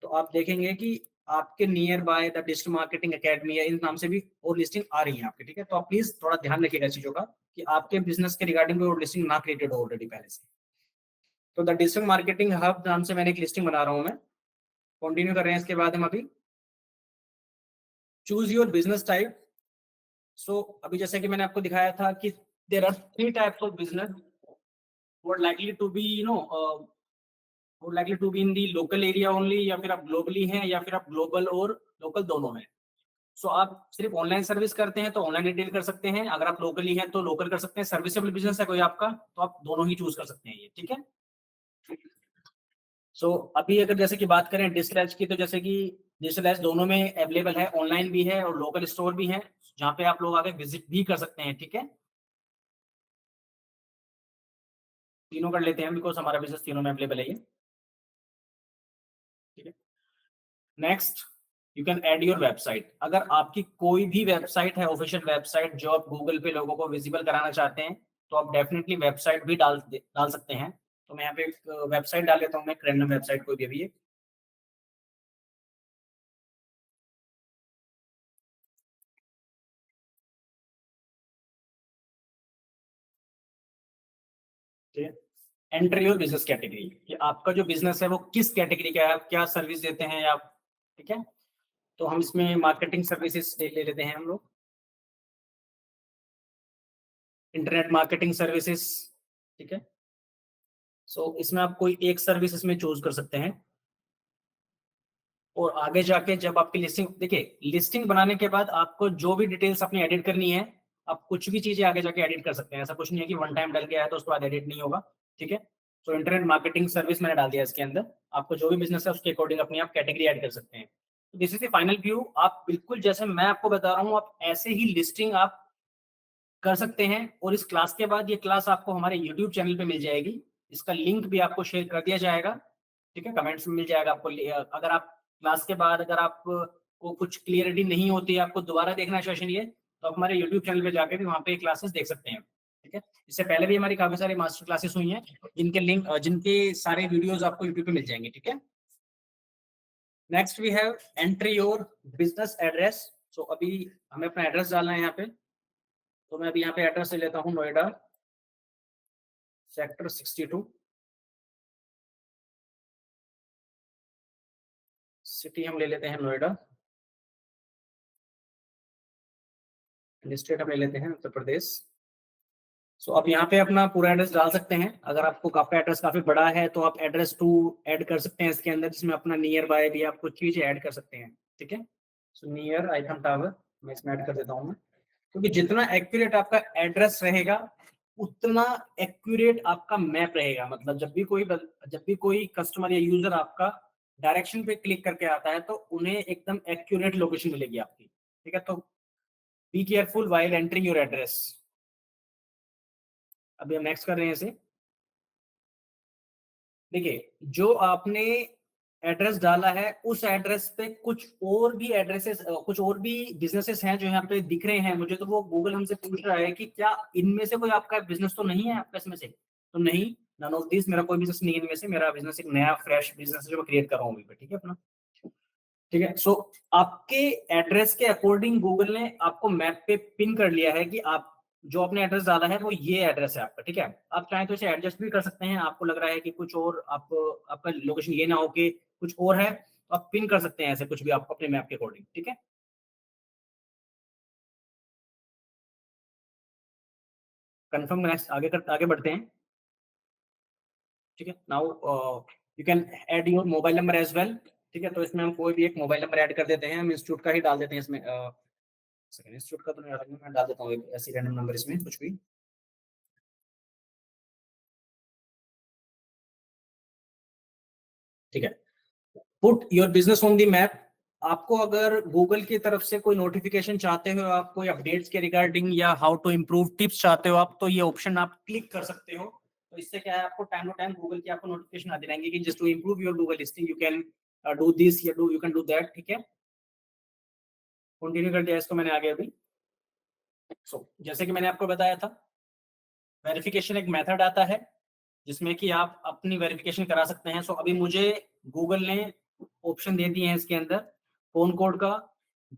तो आप देखेंगे कि आपके near by the digital marketing academy या इन नाम से भी और लिस्टिंग आ रही है आपके, ठीक है। तो आप प्लीज थोड़ा ध्यान रखिएगा चीजों का कि आपके बिजनेस के रिगार्डिंग कोई और लिस्टिंग ना क्रिएटेड हो ऑलरेडी पहले से। तो द डिजिटल मार्केटिंग हब नाम से मैंने एक लिस्टिंग बना रहा हूं मैं। कंटिन्यू कर रहे हैं इसके बाद हम अभी चूज योर बिजनेस टाइप। अभी जैसे कि मैंने आपको दिखाया था कि there are 3 types of business would likely to be would likely to be in the local area only, या फिर आप ग्लोबली हैं या फिर आप ग्लोबल और लोकल दोनों हैं। आप सिर्फ ऑनलाइन सर्विस करते हैं तो ऑनलाइन रिटेल कर सकते हैं, अगर आप लोकली हैं तो लोकल कर सकते हैं, सर्विसेबल बिजनेस है कोई आपका तो आप दोनों ही चूज कर सकते हैं ये, ठीक है। अभी अगर जैसे कि बात करें डिजिटल एज की, तो जैसे कि डिजिटल एज दोनों में अवेलेबल है, ऑनलाइन भी है और लोकल स्टोर भी है, जहाँ पे आप लोग आगे विजिट भी कर सकते हैं, ठीक है। तीनों कर लेते हैं बिकॉज हमारा बिजनेस तीनों में अवेलेबल है ये, ठीक है। Next, you can add your website. अगर आपकी कोई भी वेबसाइट है, ऑफिशियल वेबसाइट जो आप गूगल पे लोगों को विजिबल कराना चाहते हैं, तो आप डेफिनेटली वेबसाइट भी डाल सकते हैं। तो मैं यहाँ पे एक वेबसाइट डाल लेता हूँ, मैं रैंडम वेबसाइट कोई भी अभी है, एंटर योर बिजनेस कैटेगरी, कि आपका जो बिजनेस है वो किस कैटेगरी का है, आप क्या सर्विस देते हैं आप, ठीक है। तो हम इसमें मार्केटिंग सर्विसेज ले लेते हैं हम लोग, इंटरनेट मार्केटिंग सर्विसेज, ठीक है। इसमें आप कोई एक सर्विस इसमें चूज कर सकते हैं। और आगे जाके जब आपकी लिस्टिंग, देखिए लिस्टिंग बनाने के बाद आपको जो भी डिटेल्स अपनी एडिट करनी है, आप कुछ भी चीजें आगे जाके एडिट कर सकते हैं, ऐसा कुछ नहीं है कि वन टाइम डल गया है तो उसके बाद एडिट नहीं होगा, ठीक है। इंटरनेट मार्केटिंग सर्विस मैंने डाल दिया इसके अंदर, आपको जो भी बिजनेस है उसके अकॉर्डिंग अपनी आप कैटेगरी ऐड कर सकते हैं। This is the final view. आप बिल्कुल जैसे मैं आपको बता रहा हूँ आप ऐसे ही लिस्टिंग आप कर सकते हैं। और इस क्लास के बाद ये क्लास आपको हमारे यूट्यूब चैनल पे मिल जाएगी, इसका लिंक भी आपको शेयर कर दिया जाएगा, ठीक है, कमेंट्स में मिल जाएगा आपको। अगर आप क्लास के बाद अगर आपको कुछ क्लियरिटी नहीं होती है, आपको दोबारा देखना है सेशन ये, तो आप हमारे यूट्यूब चैनल पे जाके भी वहाँ पे क्लासेस देख सकते हैं, ठीक है। इससे पहले भी हमारी काफी सारी मास्टर क्लासेस हुई हैं, जिनके लिंक जिनके सारे वीडियोज आपको यूट्यूब पे मिल जाएंगे, ठीक है। Next we have entry your business address. अभी हमें अपना एड्रेस डालना है यहाँ पे। मैं अभी यहाँ पे एड्रेस ले लेता हूँ, नोएडा सेक्टर 62, सिटी हम ले लेते हैं नोएडा, स्टेट हम ले लेते हैं उत्तर प्रदेश। आप यहाँ पे अपना पूरा एड्रेस डाल सकते हैं। अगर आपको आपका एड्रेस काफी बड़ा है तो आप एड्रेस टू ऐड कर सकते हैं इसके अंदर, जिसमें अपना नियर बाय भी आप कुछ चीजें ऐड कर सकते हैं, ठीक है। नियर आइकन टावर मैं इसमें ऐड कर देता हूँ मैं, क्योंकि जितना एक्यूरेट आपका एड्रेस रहेगा उतना एक्यूरेट आपका मैप रहेगा। मतलब जब भी कोई कस्टमर या यूजर आपका डायरेक्शन पे क्लिक करके आता है तो उन्हें एकदम एक्यूरेट लोकेशन मिलेगी आपकी, ठीक है। तो be careful while entering your address. अभी हम नेक्स्ट कर रहे हैं इसे। देखिए जो आपने एड्रेस डाला है उस एड्रेस पे कुछ और भी एड्रेसेस, कुछ और भी बिजनेसेस हैं जो यहाँ पे दिख रहे हैं मुझे, तो वो गूगल हमसे पूछ रहा है कि क्या इनमें से कोई आपका बिजनेस तो नहीं है आपका इसमें से, तो नहीं। नन ऑफ दिस, मेरा कोई बिजनेस नहीं है इनमें से, मेरा बिजनेस एक नया फ्रेश बिजनेस है जो मैं क्रिएट कर रहा हूँ अभी पे, ठीक है अपना। ठीक है, सो आपके एड्रेस के अकॉर्डिंग गूगल ने आपको मैप पे पिन कर लिया है कि आप जो अपने एड्रेस डाला है वो ये एड्रेस है आपका, ठीक है। आप चाहें तो इसे एडजस्ट भी कर सकते हैं, आपको लग रहा है कि कुछ और आप आपका लोकेशन ये ना हो कि कुछ और है, तो आप पिन कर सकते हैं ऐसे कुछ भी आप अपने मैप के अकॉर्डिंग, ठीक है। कंफर्म, नेक्स्ट आगे बढ़ते हैं, ठीक है। Now you can add your mobile number as well, ठीक है। तो इसमें हम कोई भी एक मोबाइल नंबर ऐड कर देते हैं, हम इंस्टीट्यूट का ही डाल देते हैं इसमें, सेकंड इंस्टीट्यूट का तो नहीं डालेंगे, मैं डाल देता हूँ एक ऐसी रैंडम नंबर इसमें कुछ भी, ठीक है। Put your business on the map. आपको अगर गूगल की तरफ से कोई नोटिफिकेशन चाहते हो, आप कोई अपडेट्स के रिगार्डिंग या हाउ टू इम्प्रूव टिप्स चाहते हो आप, तो ये ऑप्शन आप क्लिक कर सकते हो। तो इससे क्या है, आपको टाइम टू टाइम गूगल की आपको नोटिफिकेशन आती रहेंगे कि just to improve your Google listing you can do this या do you can do that, ठीक है। कंटिन्यू कर दिया इसको मैंने आगे अभी। जैसे कि मैंने आपको बताया था, वेरिफिकेशन एक मेथड आता है जिसमें कि आप अपनी वेरिफिकेशन करा सकते हैं। सो अभी मुझे गूगल ने ऑप्शन दे दिए हैं इसके अंदर, फोन कोड का,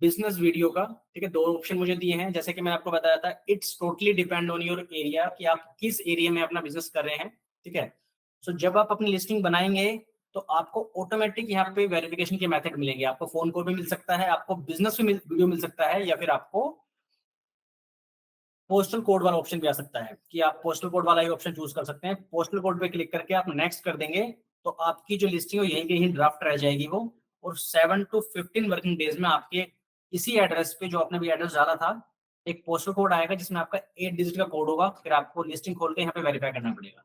बिजनेस वीडियो का, ठीक है। दो ऑप्शन मुझे दिए हैं, जैसे कि मैंने आपको बताया था, it's totally depend on your area कि आप किस एरिया में अपना बिजनेस कर रहे हैं, ठीक है। सो जब आप अपनी लिस्टिंग बनाएंगे तो आपको ऑटोमेटिक यहाँ पे वेरिफिकेशन के मेथड मिलेंगे, आपको फोन कोड भी मिल सकता है, आपको बिजनेस वीडियो मिल सकता है, या फिर आपको पोस्टल कोड वाला ऑप्शन भी आ सकता है कि आप पोस्टल कोड वाला ही ऑप्शन चूज कर सकते हैं। पोस्टल कोड पे क्लिक करके आप नेक्स्ट कर देंगे तो आपकी जो लिस्टिंग है यहीं के यहीं ड्राफ्ट रह जाएगी वो, और 7 to 15 वर्किंग डेज में आपके इसी एड्रेस पे जो आपने भी एड्रेस डाला था, एक पोस्टल कोड आएगा जिसमें आपका 8 डिजिट का कोड होगा, फिर आपको लिस्टिंग खोल के यहाँ पे वेरीफाई करना पड़ेगा।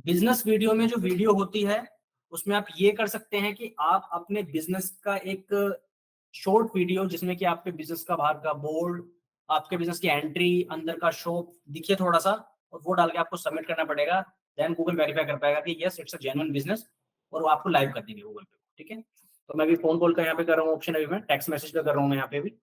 बिजनेस वीडियो में जो वीडियो होती है उसमें आप ये कर सकते हैं कि आप अपने बिजनेस का एक शॉर्ट वीडियो जिसमें कि आपके बिजनेस का बाहर का बोर्ड, आपके बिजनेस की एंट्री, अंदर का शॉप दिखे थोड़ा सा, और वो डाल के आपको सबमिट करना पड़ेगा। देन गूगल वेरीफाई कर पाएगा कि yes it's a genuine business, और वो आपको लाइव कर देंगे गूगल पे, ठीक है। तो मैं भी फोन कॉल का यहाँ पे कर रहा हूँ ऑप्शन, अभी मैं टेक्स्ट मैसेज का कर रहा हूँ मैं यहाँ पे भी।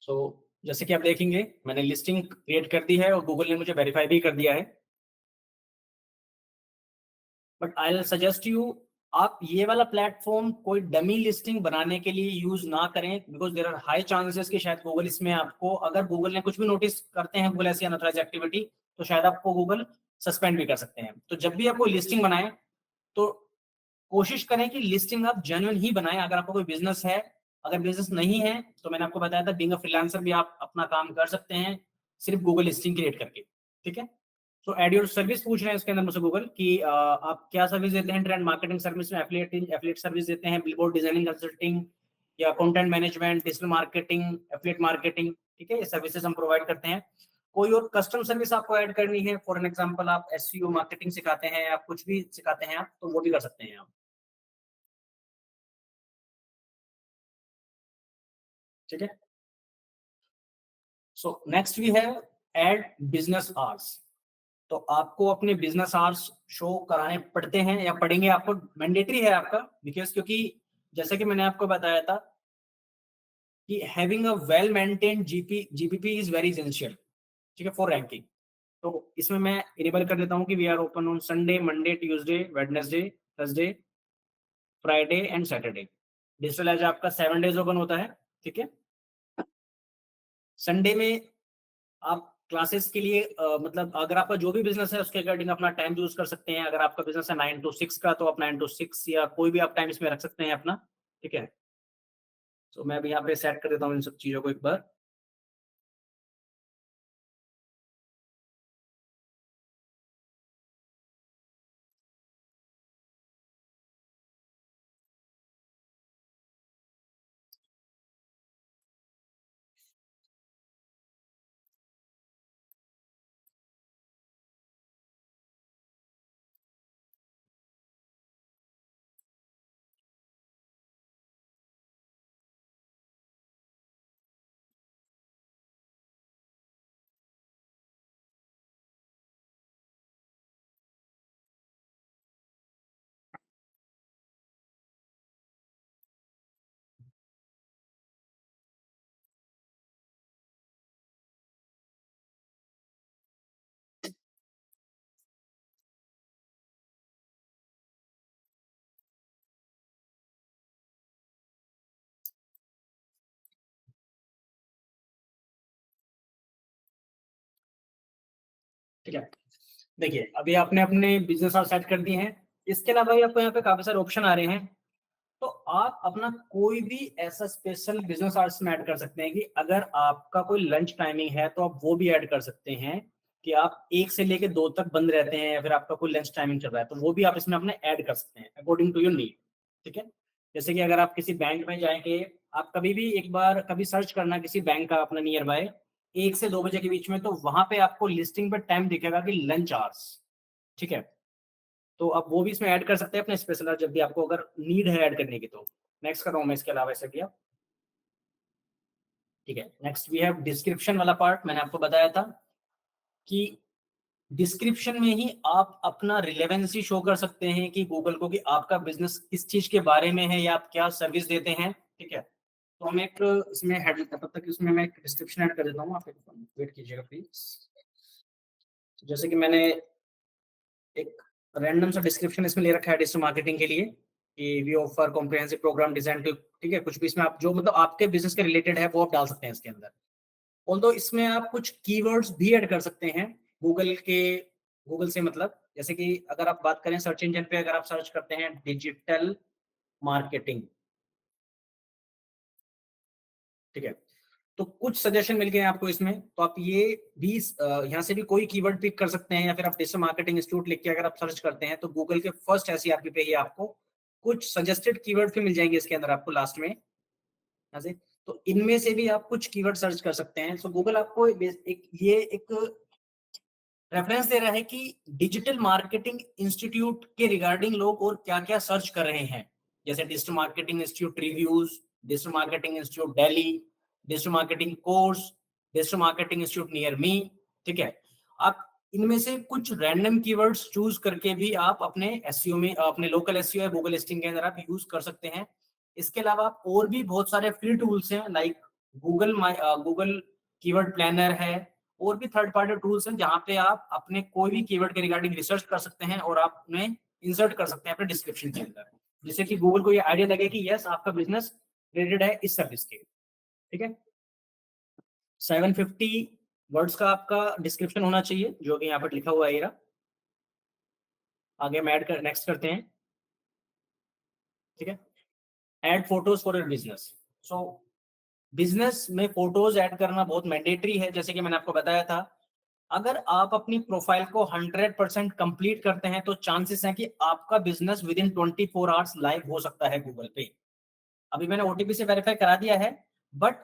सो जैसे कि आप देखेंगे मैंने लिस्टिंग क्रिएट कर दी है और गूगल ने मुझे वेरीफाई भी कर दिया है। बट आई सजेस्ट यू, आप ये वाला प्लेटफॉर्म कोई डमी लिस्टिंग बनाने के लिए यूज ना करें, because there are high chances कि शायद गूगल इसमें आपको, अगर गूगल ने कुछ भी नोटिस करते हैं गूगल ऐसी अनऑथराइज एक्टिविटी, तो शायद आपको गूगल सस्पेंड भी कर सकते हैं। तो जब भी आप कोई लिस्टिंग बनाएं तो कोशिश करें कि लिस्टिंग आप जेन्युइन ही बनाएं। अगर आपका कोई बिजनेस है, अगर बिजनेस नहीं है तो मैंने आपको बताया था बीइंग अ फ्रीलांसर भी आप अपना काम कर सकते हैं सिर्फ गूगल लिस्टिंग क्रिएट करके, ठीक है। तो एड योर सर्विस पूछ रहे हैं इसके अंदर मुझसे गूगल कि आप क्या सर्विस देते हैं, ट्रेंड मार्केटिंग सर्विस में एफिलिएट सर्विस देते हैं, बिलबोर्ड डिजाइनिंग कंसल्टिंग, या content management, digital marketing, affiliate marketing, ठीक है। ये सर्विसेज हम प्रोवाइड करते हैं। कोई और कस्टम सर्विस आपको ऐड करनी है, फॉर एन एग्जांपल आप एसईओ मार्केटिंग सिखाते हैं, आप कुछ भी सिखाते हैं आप, तो वो भी कर सकते हैं आप, ठीक है। So next we have add business hours. तो आपको अपने बिजनेस आवर्स शो कराने पड़ते हैं या पड़ेंगे, आपको मैंडेटरी है आपका, बिकॉज क्योंकि जैसे कि मैंने आपको बताया था कि having a well maintained GPP is very essential, ठीक है, फॉर रैंकिंग। तो इसमें मैं इनेबल कर देता हूँ कि we are open on Sunday, Monday, Tuesday, Wednesday, Thursday, Friday and Saturday. Digital as आपका 7 डेज ओपन होता है, ठीक है। संडे में आप क्लासेस के लिए मतलब अगर आपका जो भी बिजनेस है उसके अकॉर्डिंग अपना टाइम यूज कर सकते हैं। अगर आपका बिजनेस है 9 to 6 का, तो आप 9 to 6 या कोई भी आप टाइम इसमें रख सकते हैं अपना, ठीक है। तो मैं अभी यहाँ पे सेट कर देता हूँ इन सब चीजों को एक बार। ठीक है। देखिए अभी आपने अपने बिजनेस आवर्स सेट कर दिए हैं, इसके अलावा भी आपको यहाँ पे काफी सारे ऑप्शन आ रहे हैं। तो आप अपना कोई भी ऐसा स्पेशल बिजनेस आवर्स में ऐड कर सकते हैं कि अगर आपका कोई लंच टाइमिंग है तो आप वो भी ऐड कर सकते हैं कि आप 1 से लेके 2 तक बंद रहते हैं, या फिर आपका कोई लंच टाइमिंग चल रहा है तो वो भी आप इसमें अपने ऐड कर सकते हैं अकॉर्डिंग टू योर नीड। ठीक है। जैसे कि अगर आप किसी बैंक में जाएंगे, आप कभी भी एक बार कभी सर्च करना किसी बैंक का अपना नियर बाय 1 से 2 बजे के बीच में, तो वहां पे आपको लिस्टिंग पे टाइम दिखेगा कि लंच आवर्स। ठीक है। तो आप वो भी इसमें ऐड कर सकते हैं अपने स्पेशल जब भी आपको अगर नीड है ऐड करने की। तो नेक्स्ट कर रहा हूँ मैं इसके अलावा ऐसा किया। ठीक है। नेक्स्ट वी हैव डिस्क्रिप्शन वाला पार्ट। मैंने आपको बताया था कि डिस्क्रिप्शन में ही आप अपना रिलेवेंसी शो कर सकते हैं कि गूगल को कि आपका बिजनेस किस चीज के बारे में है या आप क्या सर्विस देते हैं। ठीक है। तो हम एक इसमें हेड, तब तक इसमें मैं एक डिस्क्रिप्शन ऐड कर देता हूँ, आप वेट कीजिएगा प्लीज। जैसे कि मैंने एक रैंडम सा डिस्क्रिप्शन इसमें ले रखा है डिजिटल मार्केटिंग के लिए कि we offer comprehensive program design to. ठीक है। कुछ भी इसमें आप जो मतलब आपके बिजनेस के रिलेटेड है वो आप डाल सकते हैं इसके अंदर। ऑल्दो इसमें आप कुछ कीवर्ड्स भी ऐड कर सकते हैं गूगल के, गूगल से मतलब जैसे कि अगर आप बात करें सर्च इंजन पे, अगर आप सर्च करते हैं डिजिटल मार्केटिंग, ठीक है, तो कुछ सजेशन मिल गए हैं आपको इसमें। तो आप ये भी यहाँ से भी कोई कीवर्ड पिक कर सकते हैं, या फिर आप डिजिटल मार्केटिंग इंस्टीट्यूट लिख के अगर आप सर्च करते हैं तो गूगल के फर्स्ट एसईआरपी पे ही आपको कुछ सजेस्टेड कीवर्ड भी मिल जाएंगे इसके अंदर आपको लास्ट में यहाँ से। तो इनमें से भी आप कुछ कीवर्ड सर्च कर सकते हैं। सो गूगल आपको ये एक रेफरेंस दे रहा है कि डिजिटल मार्केटिंग इंस्टीट्यूट के रिगार्डिंग लोग और क्या क्या सर्च कर रहे हैं, जैसे digital marketing institute reviews, digital marketing institute Delhi, digital marketing course, digital marketing institute near me. ठीक है। आप इनमें से कुछ रैंडम कीवर्ड्स चूज करके भी आप अपने एसईओ में, अपने लोकल एसईओ या गूगल लिस्टिंग के अंदर आप यूज कर सकते हैं। इसके अलावा आप और भी बहुत सारे फ्री टूल्स हैं लाइक गूगल कीवर्ड प्लानर है, और भी थर्ड पार्टी टूल्स हैं जहां पे आप अपने कोई भी कीवर्ड के रिगार्डिंग रिसर्च कर सकते हैं और आप उन्हें इंसर्ट कर सकते हैं अपने डिस्क्रिप्शन के अंदर, जिससे कि गूगल को ये आइडिया लगे कि यस आपका बिजनेस रिलेटेड है इस सर्विस के। ठीक है। 750 वर्ड्स का आपका डिस्क्रिप्शन होना चाहिए जो कि यहाँ पर लिखा हुआ है। ये आगे हम ऐड कर नेक्स्ट करते हैं। ठीक है। Add photos for your business. So business में फोटोज ऐड करना बहुत मैंडेटरी है। जैसे कि मैंने आपको बताया था, अगर आप अपनी प्रोफाइल को 100% कंप्लीट करते हैं तो चांसेस हैं कि आपका business with in 24 hours live हो सकता है गूगल पे। अभी मैंने ओटीपी से वेरीफाई करा दिया है, बट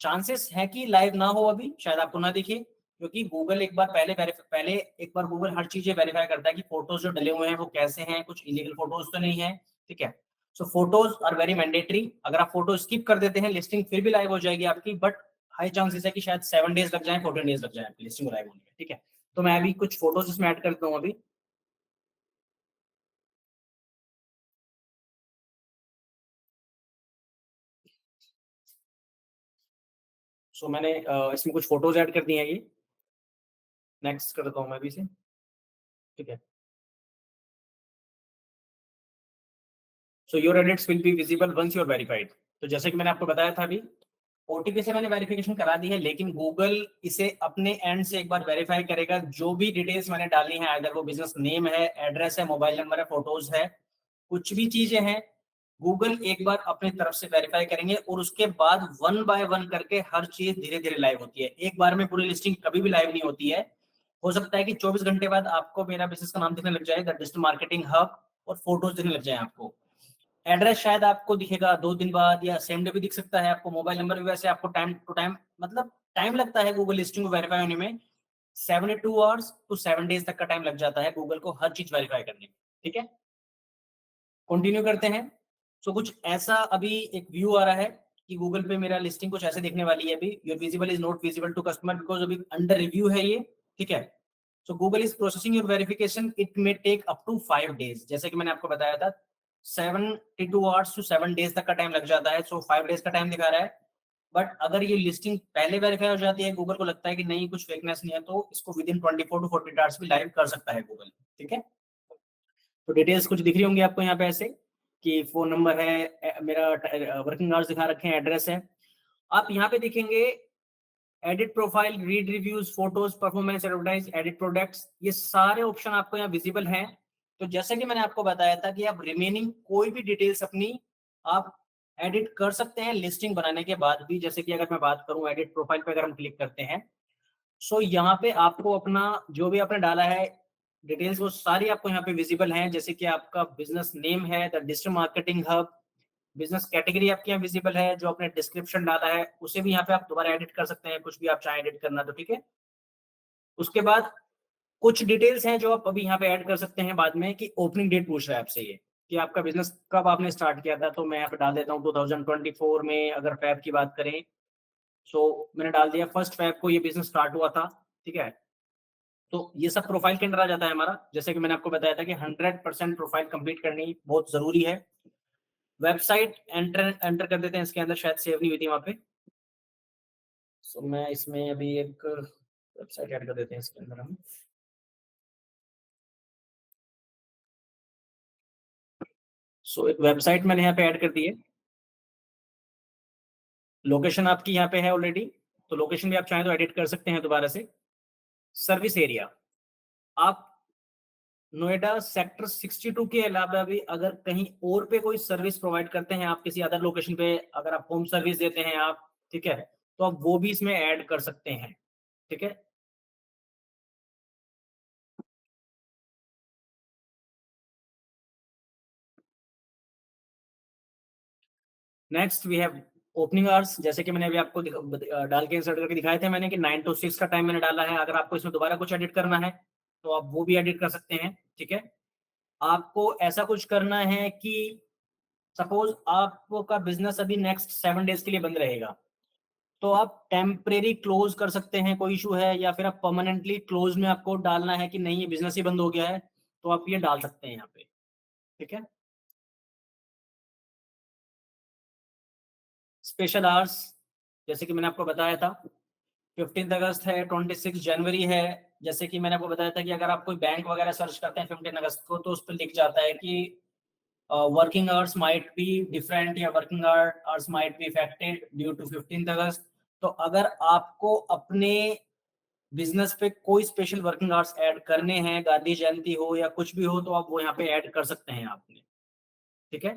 चांसेस है कि लाइव ना हो, अभी शायद आपको ना दिखे, क्योंकि गूगल एक बार पहले एक बार गूगल हर चीजें वेरीफाई करता है कि फोटोज जो डले हुए हैं वो कैसे हैं, कुछ इलीगल फोटोज तो नहीं है। ठीक है। सो फोटोज आर वेरी मैंडेटरी। अगर आप फोटो स्किप कर देते हैं लिस्टिंग फिर भी लाइव हो जाएगी आपकी, बट हाई चांसेस है कि शायद 7 डेज लग जाए, 14 डेज लग जाए आपकी लिस्टिंग लाइव होने में। ठीक है। तो मैं अभी कुछ फोटोज इसमें ऐड करता हूँ अभी। सो मैंने इसमें कुछ फोटोज ऐड कर दी हैं। ये नेक्स्ट कर देता हूँ मैं अभी से। ठीक है। So your edits will be visible once you are verified. तो जैसे कि मैंने आपको बताया था अभी, ओटीपी से मैंने वेरिफिकेशन करा दी है, लेकिन गूगल इसे अपने एंड से एक बार वेरीफाई करेगा। जो भी डिटेल्स मैंने डाली हैं, अगर वो बिजनेस नेम है, एड्रेस है, मोबाइल नंबर है, फोटोज है, कुछ भी चीजें हैं, गूगल एक बार अपनी तरफ से वेरीफाई करेंगे और उसके बाद वन बाय वन करके हर चीज धीरे धीरे लाइव होती है। एक बार में पूरी लिस्टिंग कभी भी लाइव नहीं होती है। हो सकता है कि 24 घंटे बाद आपको मेरा बिजनेस का नाम दिखने लग जाए, द डिजिटल मार्केटिंग हब, और फोटोज दिखने लग जाए आपको। एड्रेस शायद आपको दिखेगा 2 दिन बाद या सेम डे भी दिख सकता है आपको। मोबाइल नंबर भी वैसे आपको टाइम टू टाइम, मतलब टाइम लगता है गूगल लिस्टिंग को वेरीफाई होने में, 72 आवर्स टू 7 डेज तक का टाइम लग जाता है गूगल को हर चीज वेरीफाई करने में। ठीक है। कंटिन्यू करते हैं। सो कुछ ऐसा अभी एक व्यू आ रहा है कि गूगल पे मेरा लिस्टिंग कुछ ऐसे दिखने वाली है अभी। Your visible is not visible to customer because अभी अंडर रिव्यू है ये। ठीक है। So Google is processing your verification, it may take up to 5 days. जैसे कि मैंने आपको बताया था 72 आवर्स टू 7 डेज तक का टाइम लग जाता है। सो 5 डेज का टाइम दिखा रहा है। बट अगर ये लिस्टिंग पहले वेरीफाई हो जाती है, गूगल को लगता है कि नहीं कुछ फेकनेस नहीं है, तो इसको विद इन 24 टू 48 आवर्स भी लाइव कर सकता है गूगल। ठीक है। तो डिटेल्स कुछ दिख रही होंगी आपको यहाँ पे ऐसे कि फोन नंबर है, मेरा वर्किंग आवर्स दिखा रखे हैं, एड्रेस है। आप यहाँ पे देखेंगे edit profile, read reviews, photos, performance, advertise, edit products, ये सारे ऑप्शन आपको यहाँ विजिबल हैं। तो जैसे कि मैंने आपको बताया था कि आप रिमेनिंग कोई भी डिटेल्स अपनी आप एडिट कर सकते हैं लिस्टिंग बनाने के बाद भी। जैसे कि अगर मैं बात करूं एडिट प्रोफाइल पे अगर हम क्लिक करते हैं, सो यहाँ पे आपको अपना जो भी आपने डाला है डिटेल्स वो सारी आपको यहाँ पे विजिबल हैं। जैसे कि आपका बिजनेस नेम है the digital marketing hub, business category आपकी यहाँ विजिबल है, जो आपने डिस्क्रिप्शन डाला है उसे भी यहाँ पे आप दोबारा एडिट कर सकते हैं, कुछ भी आप चाहे एडिट करना तो ठीक है। उसके बाद कुछ डिटेल्स हैं जो आप अभी यहाँ पे ऐड कर सकते हैं बाद में, कि ओपनिंग डेट पूछ रहा है आपसे ये कि आपका बिजनेस कब आपने स्टार्ट किया था। तो मैं यहाँ पे डाल देता हूँ 2024 में, अगर फैब की बात करें। सो मैंने डाल दिया 1 फैब को ये बिजनेस स्टार्ट हुआ था, ठीक है। तो ये सब प्रोफाइल के अंदर आ जाता है हमारा। जैसे कि मैंने आपको बताया था कि 100% प्रोफाइल कंप्लीट करनी बहुत जरूरी है। वेबसाइट एंटर एंटर कर देते हैं इसके अंदर, शायद सेव नहीं हुई थी वहां पे। सो मैं इसमें अभी एक वेबसाइट ऐड कर देते हैं इसके अंदर हम। सो एक वेबसाइट मैंने यहाँ पे ऐड कर दी है। लोकेशन आपकी यहाँ पे है ऑलरेडी, तो लोकेशन भी आप चाहें तो एडिट कर सकते हैं दोबारा से। सर्विस एरिया, आप नोएडा सेक्टर 62 के अलावा भी अगर कहीं और पे कोई सर्विस प्रोवाइड करते हैं, आप किसी अदर लोकेशन पे अगर आप होम सर्विस देते हैं आप, ठीक है, तो आप वो भी इसमें ऐड कर सकते हैं, ठीक है। Next we have opening hours. जैसे कि मैंने अभी आपको डाल के इंसर्ट करके दिखाए थे मैंने कि 9 to 6 का टाइम मैंने डाला है। अगर आपको इसमें दोबारा कुछ एडिट करना है तो आप वो भी एडिट कर सकते हैं, ठीक है। आपको ऐसा कुछ करना है कि सपोज आपका बिजनेस अभी नेक्स्ट 7 डेज के लिए बंद रहेगा, तो आप टेम्परेरी क्लोज कर सकते हैं, कोई इशू है, या फिर आप परमानेंटली क्लोज में आपको डालना है कि नहीं ये बिजनेस ही बंद हो गया है, तो आप ये डाल सकते हैं यहाँ पे, ठीक है। स्पेशल आवर्स, जैसे कि मैंने आपको बताया था 15 अगस्त है, 26 जनवरी है। जैसे कि मैंने आपको बताया था कि अगर आप कोई बैंक वगैरह सर्च करते हैं 15 अगस्त को, तो उस पर लिख जाता है कि working hours might be different या working hours might be affected due to 15 अगस्त। तो अगर आपको अपने बिजनेस पे कोई स्पेशल वर्किंग आवर्स ऐड करने हैं, गांधी जयंती हो या कुछ भी हो, तो आप वो यहाँ पे ऐड कर सकते हैं आपने, ठीक है।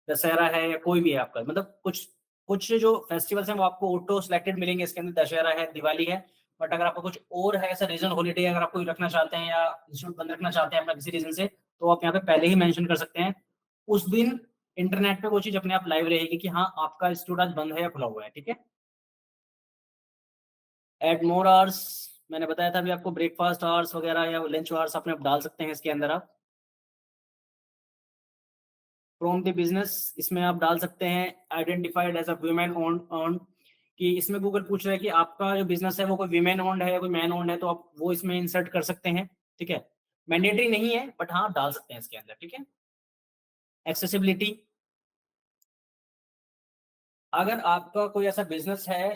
दशहरा है या कोई भी है आपका, मतलब कुछ कुछ जो फेस्टिवल्स हैं वो आपको ऑटो सिलेक्टेड मिलेंगे इसके अंदर, दशहरा है, दिवाली है। बट अगर आपको कुछ और है ऐसा रीजन हॉलीडे अगर आप कोई रखना चाहते हैं या इंस्टीट्यूट बंद रखना चाहते हैं अपना किसी रीजन से, तो आप यहाँ पे पहले ही मेंशन कर सकते हैं। उस दिन इंटरनेट पे वो चीज अपने आप लाइव रहेगी कि हाँ आपका इंस्टीट्यूट आज बंद है या खुला हुआ है, ठीक है। एड मोर आवर्स, मैंने बताया था अभी आपको, ब्रेकफास्ट आवर्स वगैरह या लंच आवर्स अपने आप डाल सकते हैं इसके अंदर आप। फ्रॉम द बिजनेस, इसमें आप डाल सकते हैं identified as a women own, कि इसमें गूगल पूछ रहा है कि आपका जो बिजनेस है वो कोई वीमेन ओन्ड है या कोई मैन ओन्ड है, तो आप वो इसमें इंसर्ट कर सकते हैं, ठीक है। मैंडेटरी नहीं है बट हाँ आप डाल सकते हैं इसके अंदर, ठीक है। एक्सेसिबिलिटी, अगर आपका कोई ऐसा बिजनेस है,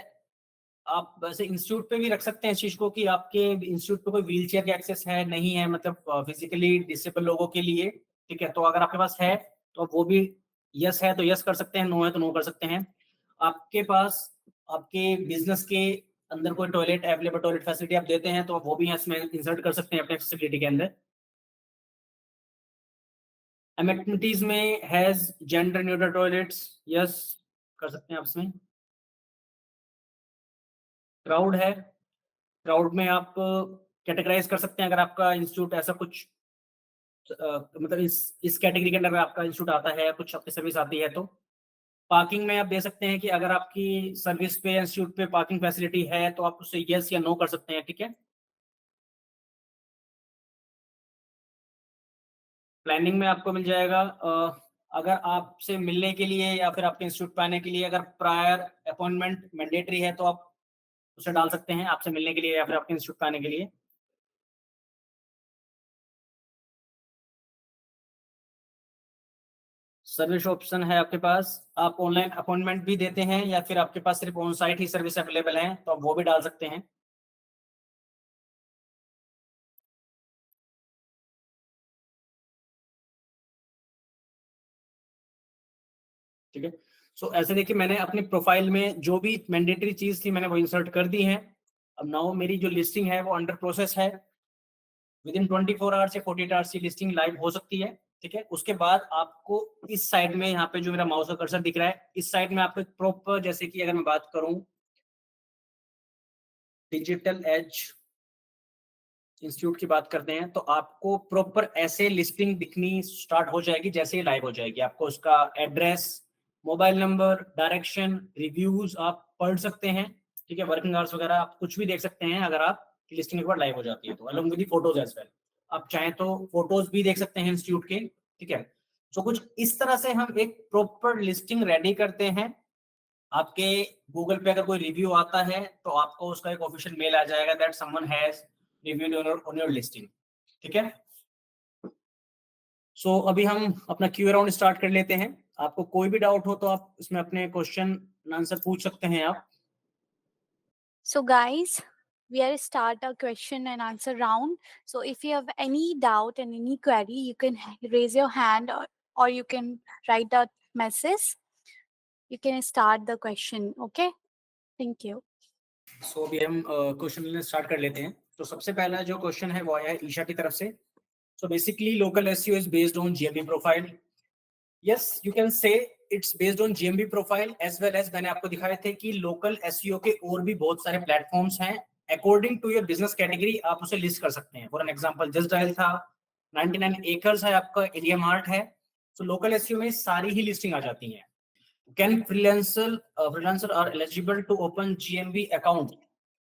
आप वैसे इंस्टीट्यूट पे भी रख सकते हैं इस चीज को कि आपके इंस्टीट्यूट पे कोई व्हील चेयर का एक्सेस है नहीं है, मतलब फिजिकली डिसेबल लोगों के लिए, ठीक है। तो अगर आपके पास है तो आप वो भी, यस है तो यस कर सकते हैं, नो है तो नो कर सकते हैं। आपके पास आपके बिजनेस के अंदर कोई टॉयलेट अवेलेबल, टॉयलेट फैसिलिटी आप देते हैं तो आप वो भी इसमें इंसर्ट कर सकते हैं अपने एक्सेसिबिलिटी के अंदर। एमेनिटीज में has gender neutral toilets, yes कर सकते हैं आप इसमें। क्राउड है, क्राउड में आप कैटेगराइज कर सकते हैं अगर आपका इंस्टीट्यूट ऐसा कुछ मतलब इस कैटेगरी के अंदर आपका इंस्टीट्यूट आता है, कुछ आपकी सर्विस आती है तो। पार्किंग में आप दे सकते हैं कि अगर आपकी सर्विस पे इंस्टीट्यूट पे पार्किंग फैसिलिटी है तो आप उससे यस या नो कर सकते हैं, ठीक है। प्लानिंग में आपको मिल जाएगा अगर आपसे मिलने के लिए या फिर आपके इंस्टीट्यूट पे आने के लिए अगर प्रायर अपॉइंटमेंट मैंडेटरी है तो आप उसे डाल सकते हैं आपसे मिलने के लिए या फिर आपके इंस्टीट्यूट पे आने के लिए। सर्विस ऑप्शन है आपके पास, आप ऑनलाइन अपॉइंटमेंट भी देते हैं या फिर आपके पास सिर्फ on site he service available है, तो आप वो भी डाल सकते हैं। ठीक है। सो ऐसे देखिए मैंने अपने प्रोफाइल में जो भी मैंडेटरी चीज थी मैंने वो इंसर्ट कर दी है। अब नाउ मेरी जो लिस्टिंग है वो अंडर प्रोसेस है। विद इन 24 आवर्स या 48 आवर्स की लिस्टिंग लाइव हो सकती है। ठीक है, उसके बाद आपको इस साइड में यहाँ पे जो मेरा माउस का कर्सर दिख रहा है इस साइड में आपको एक प्रॉपर, जैसे कि अगर मैं बात करूं डिजिटल एज इंस्टीट्यूट की बात करते हैं, तो आपको प्रॉपर ऐसे लिस्टिंग दिखनी स्टार्ट हो जाएगी जैसे ही लाइव हो जाएगी। आपको उसका address, mobile number, direction, reviews आप पढ़ सकते हैं। ठीक है, वर्किंग आवर्स वगैरह आप कुछ भी देख सकते हैं अगर आप लिस्टिंग एक बार लाइव हो जाती है तो, along with photos as well. आप चाहें तो फोटोज भी देख सकते हैं इंस्टीट्यूट के। ठीक है, तो कुछ इस तरह से हम एक प्रॉपर लिस्टिंग रेडी करते हैं। आपके गूगल पे अगर कोई रिव्यू आता है तो आपको उसका एक ऑफिशियल मेल आ जाएगा that someone has reviewed on your listing. ठीक है, सो अभी हम अपना क्यू राउंड स्टार्ट कर लेते हैं। आपको कोई भी डाउट हो तो आप इसमें अपने क्वेश्चन आंसर पूछ सकते हैं आप। So, guys, we are start a question and answer round. So, if you have any doubt and any query, you can raise your hand, or you can write a message. You can start the question. Okay. Thank you. सो अभी हम question लेना start कर लेते हैं। तो सबसे पहला जो क्वेश्चन है वो आया है ईशा की तरफ से। So basically local SEO is based on GMB profile. Yes, you can say it's based on GMB profile as well as मैंने आपको दिखाए थे कि लोकल एसईओ के और भी बहुत सारे प्लेटफॉर्म्स हैं। According to your business category आप उसे लिस्ट कर सकते हैं। For an example Just Dial था, 99 एकर्स है आपका, एरिया मार्ट है। सो लोकल एसईओ में सारी ही लिस्टिंग आ जाती हैं। Can freelancer are eligible to open GMB account?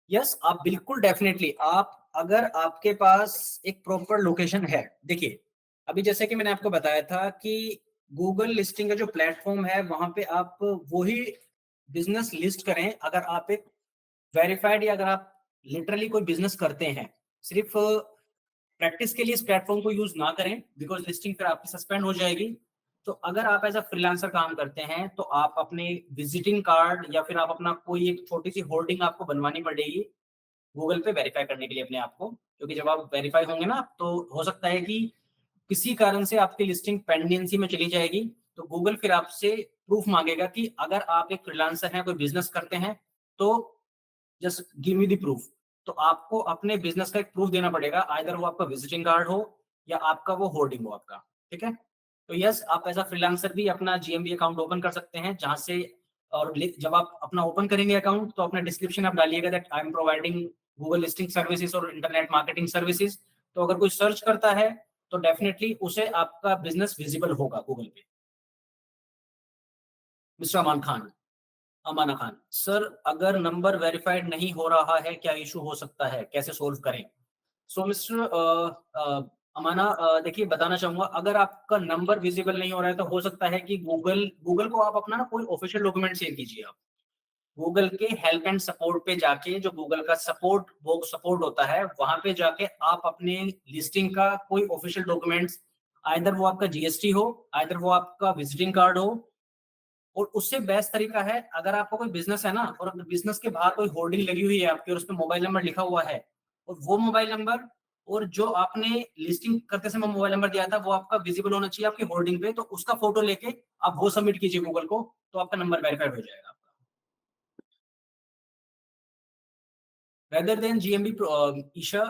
Yes, आप बिल्कुल डेफिनेटली, आप अगर आपके पास एक प्रॉपर लोकेशन है। देखिए अभी जैसे कि मैंने आपको बताया था कि गूगल लिस्टिंग का जो प्लेटफॉर्म है वहां पे आप वही बिजनेस लिस्ट करें अगर आप एक वेरीफाइड, या अगर आप लिटरली कोई बिजनेस करते हैं। सिर्फ प्रैक्टिस के लिए इस प्लेटफॉर्म को यूज ना करें बिकॉज लिस्टिंग फिर आपकी सस्पेंड हो जाएगी। तो अगर आप एज अ फ्रीलांसर काम करते हैं तो आप अपने विजिटिंग कार्ड या फिर आप अपना कोई एक छोटी सी होल्डिंग आपको बनवानी पड़ेगी गूगल पे वेरीफाई करने के लिए अपने आप को। क्योंकि जब आप वेरीफाई होंगे ना तो हो सकता है कि किसी कारण से आपकी लिस्टिंग पेंडेंसी में चली जाएगी। तो गूगल फिर आपसे प्रूफ मांगेगा कि अगर आप एक फ्रीलांसर हैं, कोई बिजनेस करते हैं, तो just give me the proof. तो आपको अपने बिजनेस का एक प्रूफ देना पड़ेगा, आइदर वो आपका विजिटिंग कार्ड हो या आपका वो होर्डिंग हो आपका। ठीक है, तो यस, आप एज अ फ्रीलांसर भी अपना जीएमबी अकाउंट ओपन कर सकते हैं जहां से, और जब आप अपना ओपन करेंगे अकाउंट तो अपना डिस्क्रिप्शन आप डालिएगा that I am providing Google listing services और इंटरनेट मार्केटिंग सर्विसेज। तो अगर कोई सर्च करता है तो डेफिनेटली उसे आपका बिजनेस विजिबल होगा गूगल पे। मिस्टर अमान खान, अमाना खान सर, अगर नंबर वेरीफाइड नहीं हो रहा है क्या इशू हो सकता है, कैसे सोल्व करें? सो मिस्टर अमाना, देखिए बताना चाहूंगा, अगर आपका नंबर विजिबल नहीं हो रहा है तो हो सकता है कि गूगल गूगल को आप अपना ना कोई ऑफिशियल डॉक्यूमेंट शेयर कीजिए। आप गूगल के हेल्प एंड सपोर्ट पे जाके, जो गूगल का सपोर्ट वो सपोर्ट होता है, वहां पे जाके आप अपने लिस्टिंग का कोई ऑफिशियल डॉक्यूमेंट्स, आइदर वो आपका जीएसटी हो, आइदर वो आपका विजिटिंग कार्ड हो। और उससे बेस्ट तरीका है, अगर आपका कोई बिजनेस है ना और बिजनेस के बाहर कोई होर्डिंग लगी हुई है आपकी और उसमें मोबाइल नंबर लिखा हुआ है, और वो मोबाइल नंबर और जो आपने लिस्टिंग करते समय मोबाइल नंबर दिया था वो आपका विजिबल होना चाहिए आपकी होर्डिंग पे। तो उसका फोटो लेके आप वो सबमिट कीजिए गूगल को, तो आपका नंबर वेरीफाइड हो जाएगा आपका। रेदर देन जीएमबी ईशा,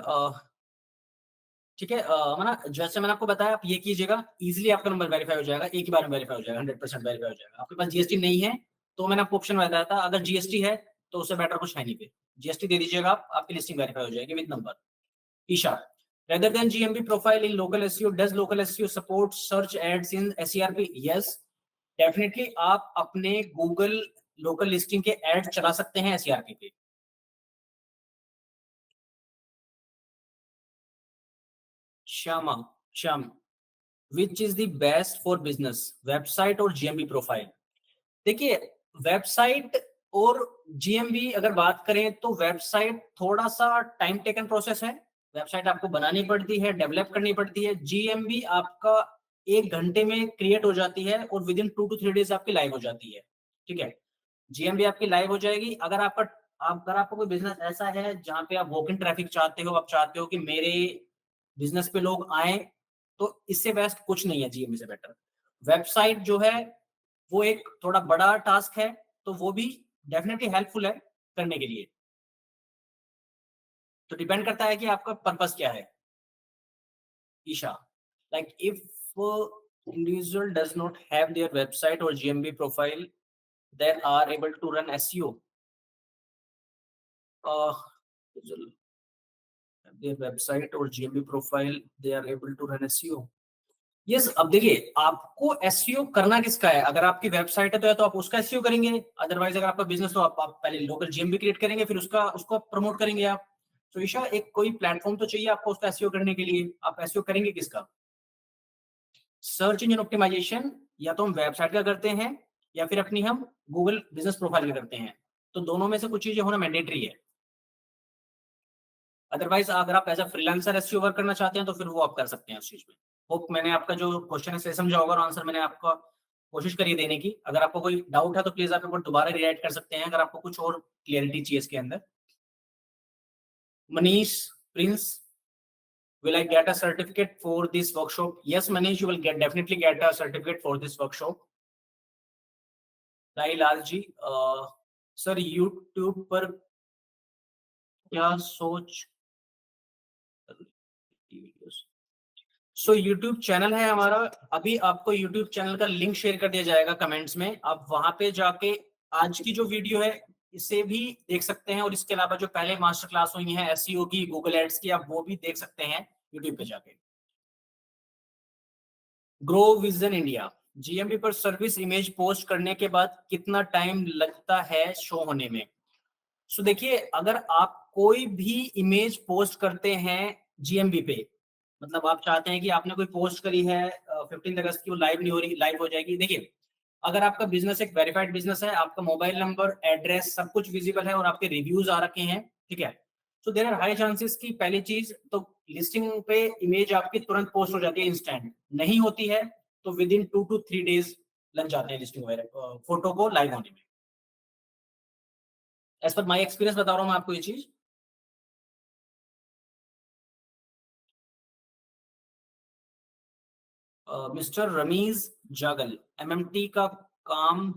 ठीक है, माना जैसे मैंने आपको बताया आप ये कीजिएगा, इजीली आपका नंबर वेरीफाई हो जाएगा, एक ही बार में वेरीफाई हो जाएगा, 100% वेरीफाई हो जाएगा। आपके पास जीएसटी नहीं है तो मैंने आपको ऑप्शन बताया था, अगर जीएसटी है तो उससे बेटर कुछ है नहीं पे, जीएसटी दे दीजिएगा आप, आपकी लिस्टिंग वेरीफाई हो जाएगी with number. Isha, rather than GMB profile in local SEO, does local SEO support search ads in SERP? Yes, definitely आप अपने Google लोकल लिस्टिंग के एड चला सकते हैं SERP पे। श्यामा, श्याम, विच is the best for business, website और जीएमबी प्रोफाइल? देखिए website और जीएमबी अगर बात करें तो वेबसाइट थोड़ा सा टाइम टेकन प्रोसेस है। वेबसाइट आपको बनानी पड़ती है, डेवलप करनी पड़ती है। जीएमबी आपका 1 घंटे में क्रिएट हो जाती है और विद इन 2 to 3 डेज आपकी लाइव हो जाती है। ठीक है, जीएमबी आपकी लाइव हो जाएगी। अगर आपका कोई बिजनेस ऐसा है जहां पे आप वॉक इन ट्रैफिक चाहते हो, आप चाहते हो कि मेरे बिजनेस पे लोग आए, तो इससे बेस्ट कुछ नहीं है जीएमबी से बेटर। वेबसाइट जो है वो एक थोड़ा बड़ा टास्क है, तो वो भी डेफिनेटली हेल्पफुल है करने के लिए। तो डिपेंड करता है कि आपका पर्पस क्या है। Isha, like if individual does not have their website or GMB profile, they are able to run SEO. Their website or GMB profile, they are able to run SEO. Yes, अब देखिए आपको SEO करना किसका है। अगर आपकी वेबसाइट है तो आप उसका एसईओ करेंगे, अदरवाइज अगर आपका बिजनेस तो आप पहले लोकल जीएमबी क्रिएट करेंगे, फिर उसको प्रमोट करेंगे आप। तो ईशा, एक कोई प्लेटफॉर्म तो चाहिए आपको उसका एसईओ करने के लिए। आप एसईओ करेंगे किसका? सर्च इंजन ऑप्टिमाइजेशन या तो हम वेबसाइट का करते हैं या फिर अपनी हम गूगल बिजनेस प्रोफाइल का करते हैं। तो दोनों में से कुछ चीजें होना मैंडेटरी है। अदरवाइज अगर आप as a freelancer SEO work करना चाहते हैं तो फिर वो आप कर सकते हैं उस चीज में। होप मैंने आपका जो क्वेश्चन है सही समझा होगा और आंसर मैंने आपका कोशिश करी देने की। अगर आपको कोई डाउट है तो प्लीज आप एक बार दोबारा रीराइट कर सकते हैं अगर आपको कुछ और क्लियरिटी चाहिए इसके अंदर। Manish Prince, will I get a certificate for this workshop? Yes, Manish, you will definitely get a certificate for this workshop. Rahi Lal ji, sir YouTube पर क्या सोच, सो यूट्यूब चैनल है हमारा। अभी आपको यूट्यूब चैनल का लिंक शेयर कर दिया जाएगा कमेंट्स में। आप वहां पे जाके आज की जो वीडियो है इसे भी देख सकते हैं और इसके अलावा जो पहले मास्टर क्लास हुई है एसईओ की, गूगल एड्स की, आप वो भी देख सकते हैं यूट्यूब पे जाके। ग्रो विजन इंडिया, जीएमबी पर सर्विस इमेज पोस्ट करने के बाद कितना टाइम लगता है शो होने में? सो देखिए, अगर आप कोई भी इमेज पोस्ट करते हैं जीएमबी पे, मतलब आप चाहते हैं कि आपने कोई पोस्ट करी है 15 अगस्त की, वो लाइव नहीं हो रही, लाइव हो जाएगी। देखिए, अगर आपका बिजनेस एक वेरीफाइड बिजनेस है, आपका मोबाइल नंबर, एड्रेस सब कुछ विजिबल है और आपके रिव्यूज आ रखे हैं, ठीक है, तो देयर आर हाई चांसेस की पहली चीज तो लिस्टिंग पे इमेज आपकी तुरंत पोस्ट हो जाती है, इंस्टेंट नहीं होती है तो विद इन 2 to 3 डेज लग जाते हैं लिस्टिंग फोटो को लाइव होने में। एज पर माई एक्सपीरियंस बता रहा हूं मैं आपको ये चीज। मिस्टर रमीज जागल, एमएमटी का काम,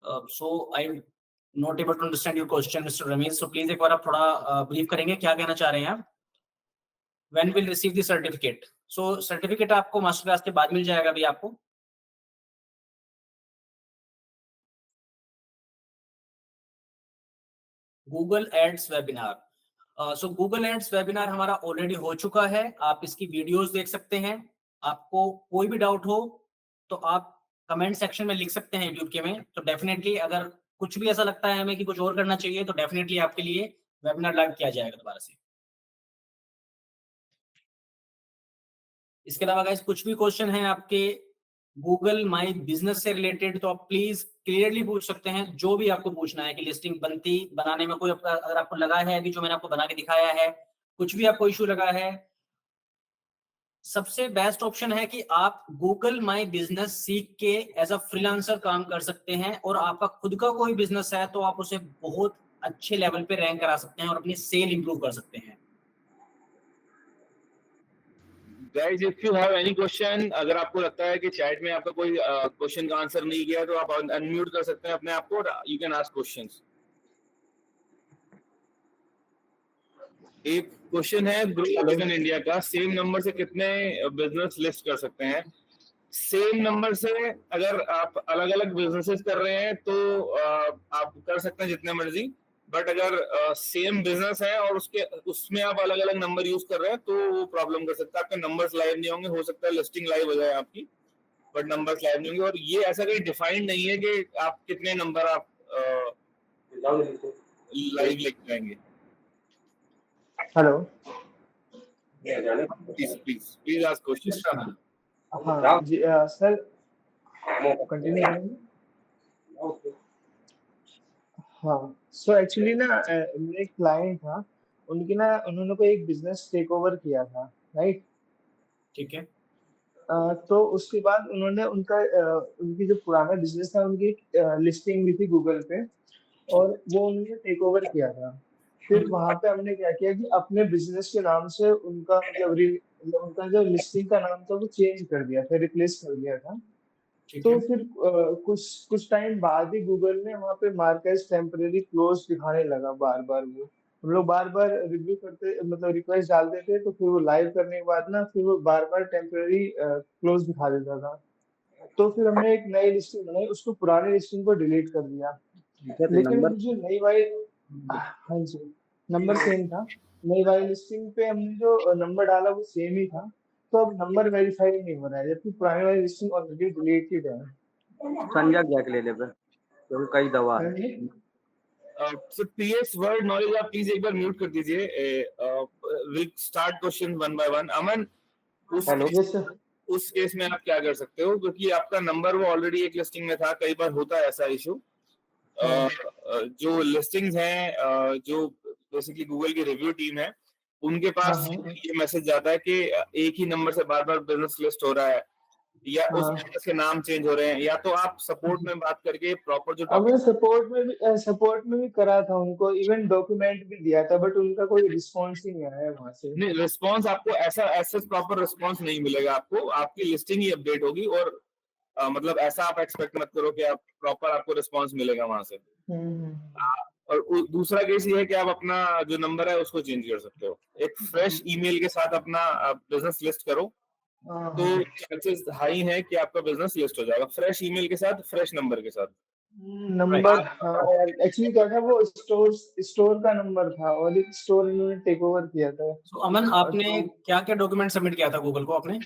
so I not able to understand your question mister Rameez, so please एक बार आप थोड़ा ब्रीफ करेंगे क्या कहना चाह रहे हैं आप। When will receive the certificate? So certificate आपको मास्टर क्लास के बाद मिल जाएगा अभी आपको। Google ads webinar, so Google ads webinar हमारा ऑलरेडी हो चुका है, आप इसकी वीडियोस देख सकते हैं। आपको कोई भी डाउट हो तो आप कमेंट सेक्शन में लिख सकते हैं यूट्यूब के में। तो डेफिनेटली अगर कुछ भी ऐसा लगता है हमें कि कुछ और करना चाहिए तो डेफिनेटली आपके लिए वेबिनार लाइव किया जाएगा दोबारा से। इसके अलावा गाइस कुछ भी क्वेश्चन है आपके गूगल माई बिजनेस से रिलेटेड तो आप प्लीज क्लियरली पूछ सकते हैं, जो भी आपको पूछना है कि लिस्टिंग बनाने में कोई अगर आपको लगा है कि जो मैंने आपको बना के दिखाया है कुछ भी आपको इशू लगा है, सबसे बेस्ट ऑप्शन है कि आप गूगल माई बिजनेस सीख के एज अ फ्रीलांसर काम कर सकते हैं और आपका खुद का कोई बिजनेस है तो आप उसे बहुत अच्छे लेवल पे रैंक करा सकते हैं और अपनी सेल इंप्रूव कर सकते हैं। Guys, if you have any question, अगर आपको लगता है कि चैट में आपका कोई क्वेश्चन का आंसर नहीं गया तो आप अनम्यूट कर सकते हैं अपने आप को और यू कैन आस्क क्वेश्चंस। एक क्वेश्चन है ग्रो विजन इंडिया का, सेम नंबर से कितने बिजनेस लिस्ट कर सकते हैं? सेम नंबर से अगर आप अलग अलग बिजनेसेस कर रहे हैं तो आप कर सकते हैं जितने मर्जी, बट अगर सेम बिजनेस है और उसमें आप अलग अलग नंबर यूज कर रहे हैं तो वो प्रॉब्लम कर सकता है, आपके नंबर्स लाइव नहीं होंगे। हो सकता है लिस्टिंग लाइव हो जाए आपकी बट नंबर्स लाइव नहीं होंगे। और ये ऐसा कहीं डिफाइंड नहीं है कि आप कितने नंबर आप लाइव लिख जाएंगे। Hello, please ask question. हाँ जी सर, कंटिन्यू करेंगे। हाँ, सो एक्चुअली ना मेरे एक क्लाइंट था, उन्होंने कोई एक बिजनेस टेक ओवर किया था, राइट? ठीक है, तो उसके बाद उनकी जो पुराना बिजनेस था उनकी लिस्टिंग भी थी गूगल पे और वो उन्होंने टेक ओवर किया था। फिर वहां पे हमने क्या किया कि अपने बिजनेस के नाम से उनका जो लिस्टिंग का नाम था वो चेंज कर दिया था, रिप्लेस कर दिया था। ठीक तो है। फिर कुछ टाइम बाद ही गूगल ने वहाँ पे मार्क एज टेम्परेरी क्लोज दिखाने लगा बार बार। वो हम लोग बार बार रिव्यू करते, मतलब रिक्वेस्ट डालते थे, तो फिर वो लाइव करने के बाद ना फिर वो बार बार टेम्परेरी क्लोज दिखा देता था। तो फिर हमने एक नई लिस्टिंग बनाई, उसको पुरानी लिस्टिंग को डिलीट कर दिया। लेकिन नंबर जो नई वाली, हाँ जी, नंबर सेम था। नई वाली लिस्टिंग पे हमने जो नंबर डाला वो सेम ही था। तो अब नंबर वेरीफाई नहीं हो रहा है, जबकि पुरानी वाली लिस्टिंग ऑलरेडी डिलीटेड है। संजय जैक ले ले पे क्योंकि कई दवा है। हाँ जी। So PS word knowledge आप प्लीज एक बार म्यूट कर दीजिए। We'll start questions one by one. Aman, hello. Yes sir. उस केस में आप क्या कर सकते हो, क्योंकि आपका नंबर वो ऑलरेडी एक लिस्टिंग में था, कई बार होता है ऐसा इशू। जो लिस्टिंग्स हैं, जो बेसिकली गूगल की रिव्यू टीम है, उनके पास हाँ, हाँ। ये मैसेज जाता है कि एक ही नंबर से बार बार बिजनेस लिस्ट हो रहा है, या उस हाँ। बिजनेस के नाम चेंज हो रहे हैं, या तो आप सपोर्ट में बात करके प्रॉपर जो अब मैं सपोर्ट में भी करा था उनको, इवन डॉक्यूमेंट भी दिया था, बट उनका कोई रिस्पॉन्स ही नहीं आया वहां से। नहीं, रिस्पॉन्स आपको ऐसा प्रॉपर रिस्पॉन्स नहीं मिलेगा आपको, आपकी लिस्टिंग ही अपडेट होगी। और मतलब ऐसा आप एक्सपेक्ट मत करो कि आप प्रॉपर आपको रिस्पॉन्स मिलेगा वहां से। और दूसरा केस ये है कि आप अपना जो नंबर है उसको चेंज कर सकते हो। एक फ्रेश ईमेल के साथ अपना बिजनेस लिस्ट करो, तो चांसेस हाई है कि आपका बिजनेस लिस्ट हो जाएगा, फ्रेश ईमेल के साथ, फ्रेश नंबर के साथ। नंबर, हाँ एक्चुअली क्या था, वो स्टोर का नंबर था और एक स्टोर इन्होंने टेक ओवर किया था। तो अमन, आपने क्या क्या डॉक्यूमेंट सबमिट किया था गूगल को आपने?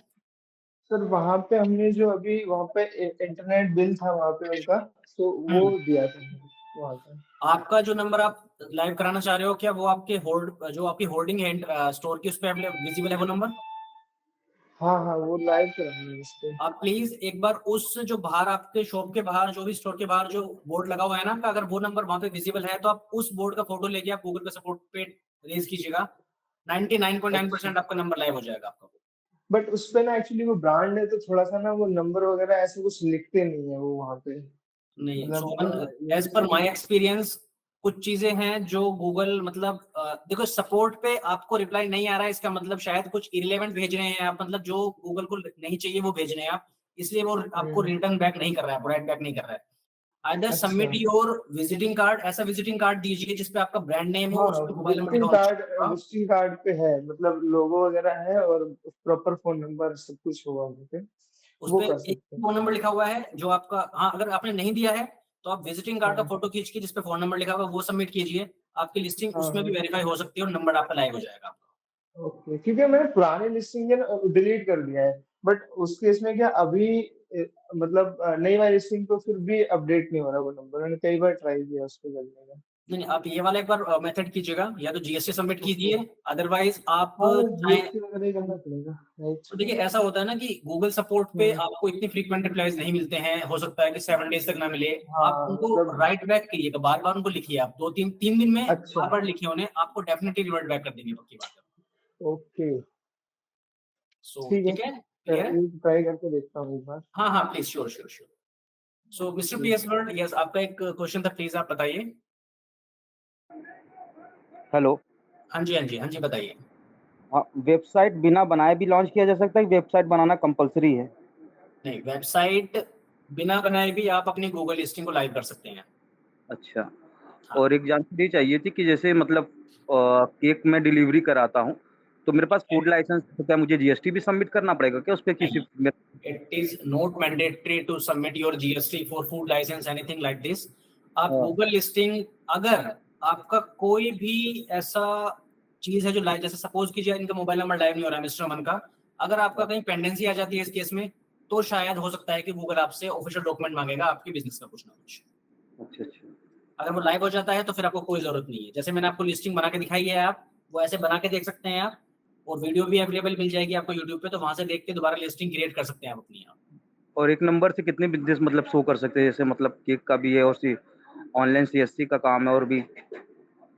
सर वहां पे हमने जो अभी वहां पे इंटरनेट बिल था वहां पे उनका, तो वो दिया था वहां पे। आपका जो नंबर आप लाइव कराना चाह रहे हो, क्या वो आपके जो आपकी होल्डिंग है स्टोर की, उस पे विजिबल है वो नंबर? हाँ, वो लाइव कराएंगे इस पे। आप प्लीज एक बार उस जो बाहर आपके शॉप के बाहर, जो भी स्टोर के बाहर जो बोर्ड लगा हुआ है ना आपका, अगर वो नंबर वहां पे विजिबल है तो आप उस बोर्ड का फोटो लेके आप गूगल पे सपोर्ट पे रेज कीजिएगा। 99.9% आपका नंबर लाइव हो जाएगा आपका। बट उस पे ना एक्चुअली वो ब्रांड है, तो थोड़ा सा ना वो नंबर वगैरह ऐसे कुछ लिखते नहीं है वो वहां पे। नहीं, मतलब एज पर माय एक्सपीरियंस कुछ चीजें हैं जो गूगल, मतलब देखो, सपोर्ट पे आपको रिप्लाई नहीं आ रहा है, इसका मतलब शायद कुछ इरिलेवेंट भेज रहे हैं आप, मतलब जो गूगल को नहीं चाहिए वो भेज रहे हैं आप, इसलिए वो आपको रिटर्न बैक नहीं कर रहा है, राइट बैक नहीं कर रहा है। Either submit your visiting card, ऐसा विजिटिंग कार्ड दीजिए जिसपे आपका ब्रांड नेम हो, हाँ, उसपे मोबाइल नंबर लिखा हो। विजिटिंग कार्ड पे है, मतलब लोगो वगैरह है और प्रॉपर फोन नंबर सब कुछ होगा वहाँ पे, उस वो पे कर एक सकते हैं। फोन नंबर लिखा हुआ है जो आपका, हाँ अगर आपने नहीं दिया है तो आप विजिटिंग कार्ड का फोटो खींच के जिसपे फोन नंबर लिखा हुआ है वो सबमिट कीजिए, आपकी लिस्टिंग उसमें भी वेरीफाई हो सकती है और नंबर आपका लाइव हो जाएगा आपका। ओके, क्योंकि मैंने पुराने लिस्टिंग डिलीट कर दिया है, बट उस केस में क्या अभी मतलब नई वाली लिस्टिंग तो फिर भी अपडेट नहीं हो रहा वो नंबर, मैंने कई बार ट्राई किया उस पर करने का। नहीं, आप ये वाला एक बार मेथड कीजिएगा, या तो जीएसटी सबमिट कीजिए, अदरवाइज आप हाँ, चाहें जीएसटी वगैरह ही करना पड़ेगा, राइट। तो देखिए, ऐसा होता है ना कि गूगल सपोर्ट पे आपको इतनी फ्रीक्वेंट रिप्लाईज नहीं मिलते हैं, हो सकता है कि 7 डेज तक ना मिले। आप हाँ, उनको मतलब राइट बैक करिएगा, बार बार उनको लिखिए, आप 2-3 दिन में अच्छा, बार बार लिखिए उन्हें, आपको डेफिनेटली रिवर्ट बैक कर देंगे, पक्की बात है। ओके, सो ठीक है, ठीक है, क्लियर है? ट्राई करके देखता हूँ एक बार। हाँ हाँ, please, sure sure sure. So mister PS world, yes, आपका एक क्वेश्चन था, प्लीज आप बताइए। हेलो। हाँ जी हाँ जी हाँ जी, बताइए। हाँ, वेबसाइट बिना बनाए भी लॉन्च किया जा सकता है, वेबसाइट बनाना कंपलसरी है? नहीं, वेबसाइट बिना बनाए भी आप अपनी गूगल लिस्टिंग को लाइव कर सकते हैं। अच्छा। हाँ। और एक जानकारी चाहिए थी कि जैसे मतलब केक में डिलीवरी कराता हूँ तो मेरे पास फूड लाइसेंस होता है, मुझे जीएसटी भी सबमिट करना पड़ेगा क्या उस पे किसी में? It is not mandatory to submit your GST for food license, anything like this. आप गूगल लिस्टिंग, अगर आपका कोई भी ऐसा चीज है जो लाइव, जैसे सपोज कीजिए इनका मोबाइल नंबर लाइव नहीं हो रहा है मिस्टर अमन का, अगर आपका कहीं पेंडेंसी आ जाती है इस केस में, तो शायद हो सकता है कि गूगल आपसे ऑफिशियल डॉक्यूमेंट मांगेगा आपके बिजनेस का कुछ ना कुछ। अच्छा अच्छा। अगर वो लाइव हो जाता है तो फिर आपको कोई जरूरत नहीं है, जैसे मैंने आपको लिस्टिंग बना के दिखाई है, आप वो ऐसे बना के देख सकते हैं आप, और वीडियो भी अवेलेबल मिल जाएगी आपको यूट्यूब पे, तो वहां से देख के दोबारा लिस्टिंग क्रिएट कर सकते हैं आप अपनी। और एक नंबर से कितने बिजनेस मतलब शो कर सकते हैं, जैसे मतलब केक का भी है और ऑनलाइन सीएससी का काम है और भी?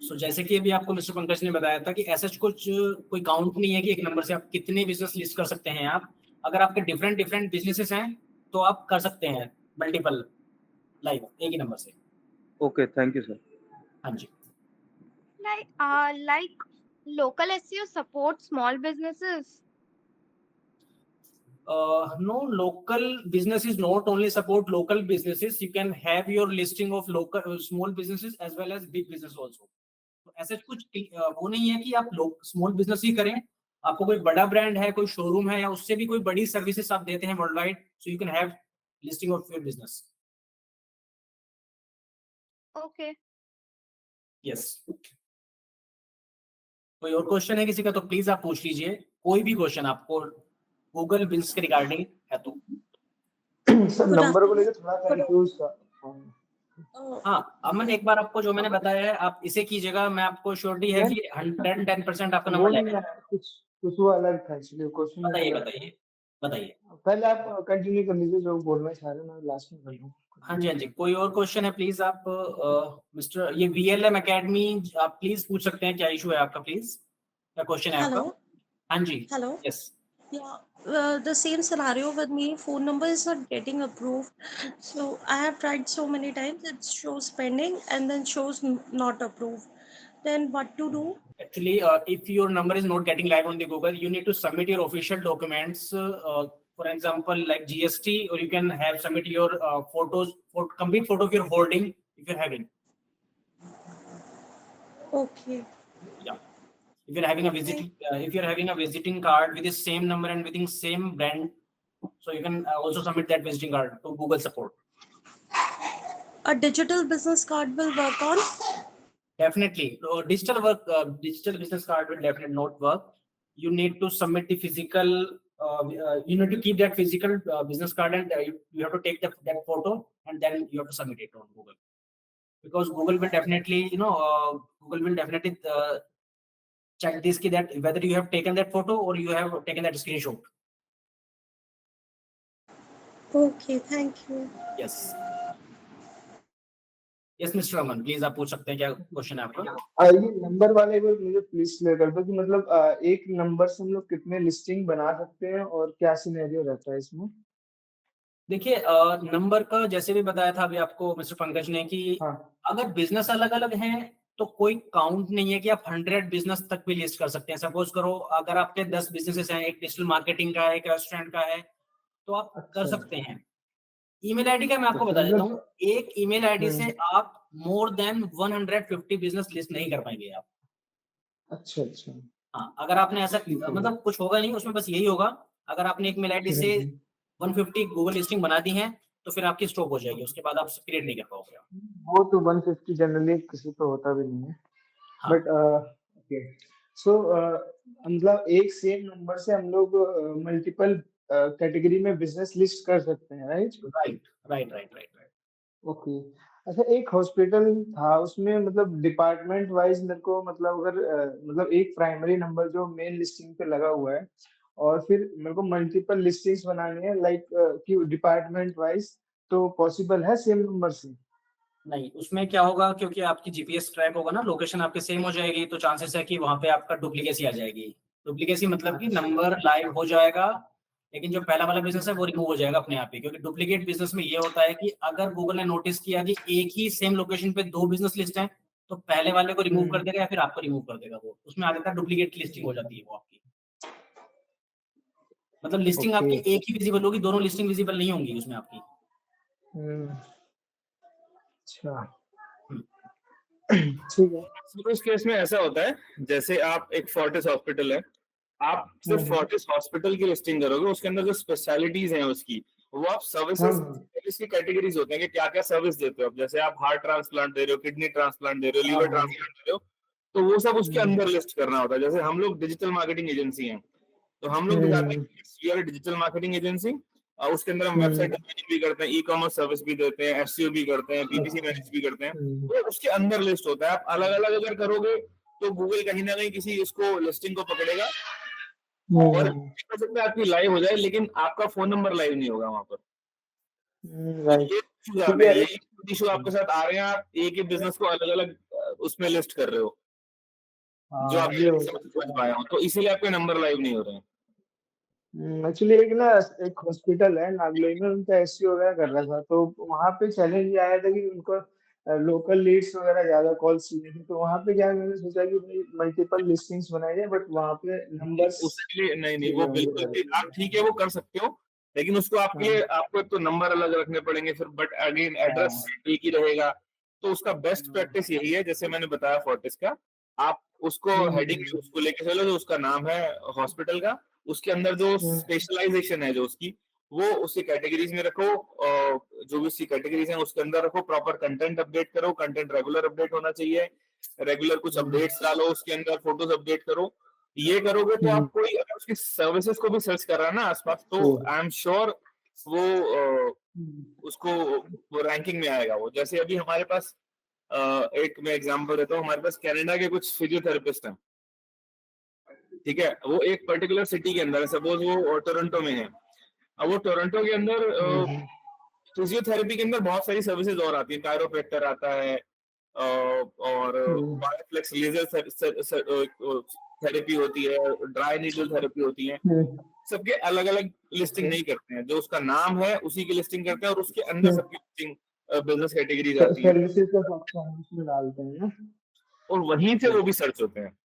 सो जैसे कि अभी आपको मिस्टर पंकज ने बताया था कि ऐसा कुछ कोई काउंट नहीं है कि एक नंबर से आप कितने बिजनेस लिस्ट कर सकते हैं। आप अगर आपके डिफरेंट डिफरेंट बिजनेसेस हैं तो आप कर सकते हैं मल्टीपल लाइव एक ही नंबर से। Okay, thank you sir. हाँ जी। Like local SEO support small businesses. No, local business is not only support local businesses. You can have your listing of local small businesses as well as big business also. तो ऐसे कुछ वो नहीं है कि आप लोग स्मॉल बिजनेस ही करें. आपको कोई बड़ा ब्रांड है, कोई शोरूम है, या उससे भी कोई बड़ी सर्विसेज आप देते हैं world wide, so you can have listing of your business. Okay. Yes. कोई और क्वेश्चन है किसी का तो प्लीज आप पूछ लीजिए. कोई भी क्वेश्चन आपको गूगल बिजनेस के रिगार्डिंग है तो. सर नंबर को लेकर थोड़ा कंफ्यूज था. हाँ, अमन एक बार आपको जो मैंने बताया है आप इसे कीजिएगा. मैं आपको श्योरिटी है कि 110% आपका वो नंबर नहीं आएगा. है, कुछ वो अलग था इसलिए क्वेश्चन. बताइए. पहले आप कंटिन्यू कर लीजिए जो बोलना चाह रहे हैं, मैं लास्ट में कर लूँ. हाँ जी. कोई और क्वेश्चन है प्लीज आप मिस्टर ये VLM एकेडमी आप प्लीज पूछ सकते हैं. क्या इशू है आपका प्लीज? क्या क्वेश्चन है आपका? Hello. हाँ जी. Hello. Yes. Yeah, the same scenario with me. Phone number is not getting approved. So I have tried so many times. It shows pending and then shows not approved. Then what to do? Actually, if your number is not getting live on the Google, you need to submit your official documents. For example, like GST, or you can have submit your photos, complete photo of your holding if you're having. Okay. Yeah. If you're having a visiting card with the same number and within same brand, so you can also submit that visiting card to Google support. A digital business card will work on? Definitely. Digital business card will definitely not work. You need to submit the physical, you need to keep that physical business card, and you have to take that photo and then you have to submit it on Google. Because Google will definitely, check this that whether you have taken that photo or you have taken that screenshot. Okay, thank you. Yes. Yes, Mr. Aman, please आप पूछ सकते हैं क्या question है आपका? ये number वाले को मुझे प्लीज क्लियर कर दो कि मतलब एक नंबर से हम लोग कितने लिस्टिंग बना सकते हैं और क्या सिनेरियो रहता है इसमें. देखिए नंबर का जैसे भी बताया था अभी आपको मिस्टर पंकज ने कि अगर बिजनेस अलग अलग हैं तो कोई काउंट नहीं है कि आप 100 बिजनेस तक भी लिस्ट कर सकते हैं. सपोज करो अगर आपके 10 बिजनेसेस हैं, एक डिजिटल मार्केटिंग का है, एक रेस्टोरेंट का है, तो आप कर सकते हैं. ईमेल आईडी का मैं आपको बता देता हूँ. एक ईमेल आईडी से आप मोर देन 150 बिजनेस लिस्ट नहीं कर पाएंगे आप. अच्छा. हाँ, अगर आपने ऐसा मतलब कुछ होगा नहीं उसमें, बस यही होगा अगर आपने एक ईमेल आईडी से 150 गूगल लिस्टिंग बना दी हैं तो फिर आपकी स्टॉप हो जाएगी. उसके बाद आप क्रिएट नहीं कर पाओगे. वो तो 150 जनरली किसी पे होता भी नहीं है. But okay. सो मतलब एक सेम नंबर से हम लोग मल्टीपल कैटेगरी में बिजनेस लिस्ट कर सकते हैं, राइट? ओके. अच्छा, एक हॉस्पिटल था उसमें मतलब डिपार्टमेंट वाइज मेरे को मतलब अगर मतलब एक प्राइमरी नंबर जो मेन लिस्टिंग पे लगा हुआ है और फिर मेरे को मल्टीपल लिस्टिंग्स बनानी है लाइक कि डिपार्टमेंट वाइज, तो पॉसिबल है सेम नंबर से? नहीं, उसमें क्या होगा क्योंकि आपकी जीपीएस ट्रैक होगा ना, लोकेशन आपके सेम हो जाएगी, तो चांसेस है कि वहां पे आपका डुप्लीकेसी आ जाएगी. डुप्लीकेसी मतलब कि नंबर लाइव हो जाएगा लेकिन जो पहला वाला बिजनेस है वो रिमूव हो जाएगा अपने आप ही. क्योंकि डुप्लीकेट बिजनेस में ये होता है कि अगर गूगल ने नोटिस किया कि एक ही सेम लोकेशन पे 2 बिजनेस लिस्ट हैं तो पहले वाले को रिमूव कर देगा या फिर आपको रिमूव कर देगा. वो उसमें आ जाता है डुप्लीकेट लिस्टिंग हो जाती है वो आपकी. मतलब लिस्टिंग आपकी एक ही विजिबल होगी, दोनों लिस्टिंग विजिबल नहीं होंगी उसमें आपकी. अच्छा, ठीक है. तो इस केस में ऐसा होता है जैसे आप एक फोर्टिस हॉस्पिटल है, आप सिर्फ फोर्टिस हॉस्पिटल की लिस्टिंग करोगे, उसके अंदर जो स्पेशलिटीज हैं उसकी वो आप सर्विसेज इसकी कैटेगरीज होते हैं कि क्या क्या सर्विस देते हो. अब जैसे आप हार्ट ट्रांसप्लांट दे रहे हो, किडनी ट्रांसप्लांट दे रहे हो, लीवर ट्रांसप्लांट दे रहे हो, तो वो सब उसके अंदर लिस्ट करना होता है. जैसे हम लोग डिजिटल मार्केटिंग एजेंसी हैं तो हम लोग डिजिटल मार्केटिंग एजेंसी, और उसके अंदर हम वेबसाइट मैनेज भी करते हैं, ई कॉमर्स सर्विस भी देते हैं, एसईओ भी करते हैं, पीपीसी मैनेज भी करते हैं. तो उसके अंदर लिस्ट होता है. आप अलग अलग अगर करोगे तो गूगल कहीं ना कहीं किसी इसको लिस्टिंग को पकड़ेगा और हो सकता है आपकी लाइव हो जाए लेकिन आपका फोन नंबर लाइव नहीं होगा वहां पर. ये इशू आपके साथ आ रहे हैं. आप एक ही बिजनेस को अलग अलग उसमें लिस्ट कर रहे हो जो आप समझ पाया हो, तो इसीलिए आपके नंबर लाइव नहीं हो रहे हैं. एक्चुअली एक हॉस्पिटल है नागलोई में, उनका एसईओ वगैरह कर रहा था, तो वहां पे चैलेंज ये आया था कि उनको लोकल लीड्स वगैरह ज्यादा कॉल्स चाहिए थी, तो वहाँ पे क्या मैंने सोचा कि भाई मल्टीपल लिस्टिंग्स बनाई जाए, बट वहाँ पे नंबर्स उसके लिए नहीं नहीं, चाहिए वो होंगे बिल्कुल सारे। भी आप ठीक है वो कर सकते हो, लेकिन उसको आपके हाँ लिए आपको एक तो नंबर अलग रखने पड़ेंगे फिर, बट अगेन एड्रेस हाँ एक ही रहेगा। तो उसका बेस्ट प्रैक्टिस यही है, जैसे मैंने बताया फोर्टिस का, आप उसको हेडिंग में उसको लेके चलो जो उसका नाम है हॉस्पिटल का, उसके अंदर जो स्पेशलाइजेशन है जो उसकी, वो उसकी कैटेगरीज में रखो, और जो भी उसकी कैटेगरीज है उसके अंदर रखो, प्रॉपर कंटेंट अपडेट करो, कंटेंट रेगुलर अपडेट होना चाहिए, रेगुलर कुछ अपडेट्स डालो उसके अंदर, फोटोज अपडेट करो। ये करोगे तो आप कोई अगर उसकी सर्विसेज को भी सर्च कर रहा है ना आसपास, तो आई एम श्योर वो उसको वो रैंकिंग में आएगा। वो जैसे अभी हमारे पास एक मैं एग्जांपल देता हूँ, हमारे पास कनाडा के कुछ फिजियोथेरेपिस्ट हैं, ठीक है, वो एक पर्टिकुलर सिटी के अंदर है, सपोज वो टोरंटो में है। अब वो टोरंटो के अंदर फिजियोथेरेपी के अंदर बहुत सारी सर्विसेज और आती है, कायरोप्रैक्टर आता है, और बायोफ्लेक्स लेजर थेरेपी होती है, ड्राई नीडल थेरेपी होती है, सबके अलग अलग लिस्टिंग नहीं करते हैं, जो उसका नाम है उसी की लिस्टिंग करते हैं, और उसके अंदर सबकी लिस्टिंग बिजनेस कैटेगरीज आती है, सर्विसेज का फंक्शन उसमें डालते हैं ना। और वहीं से वो भी सर्च होते हैं।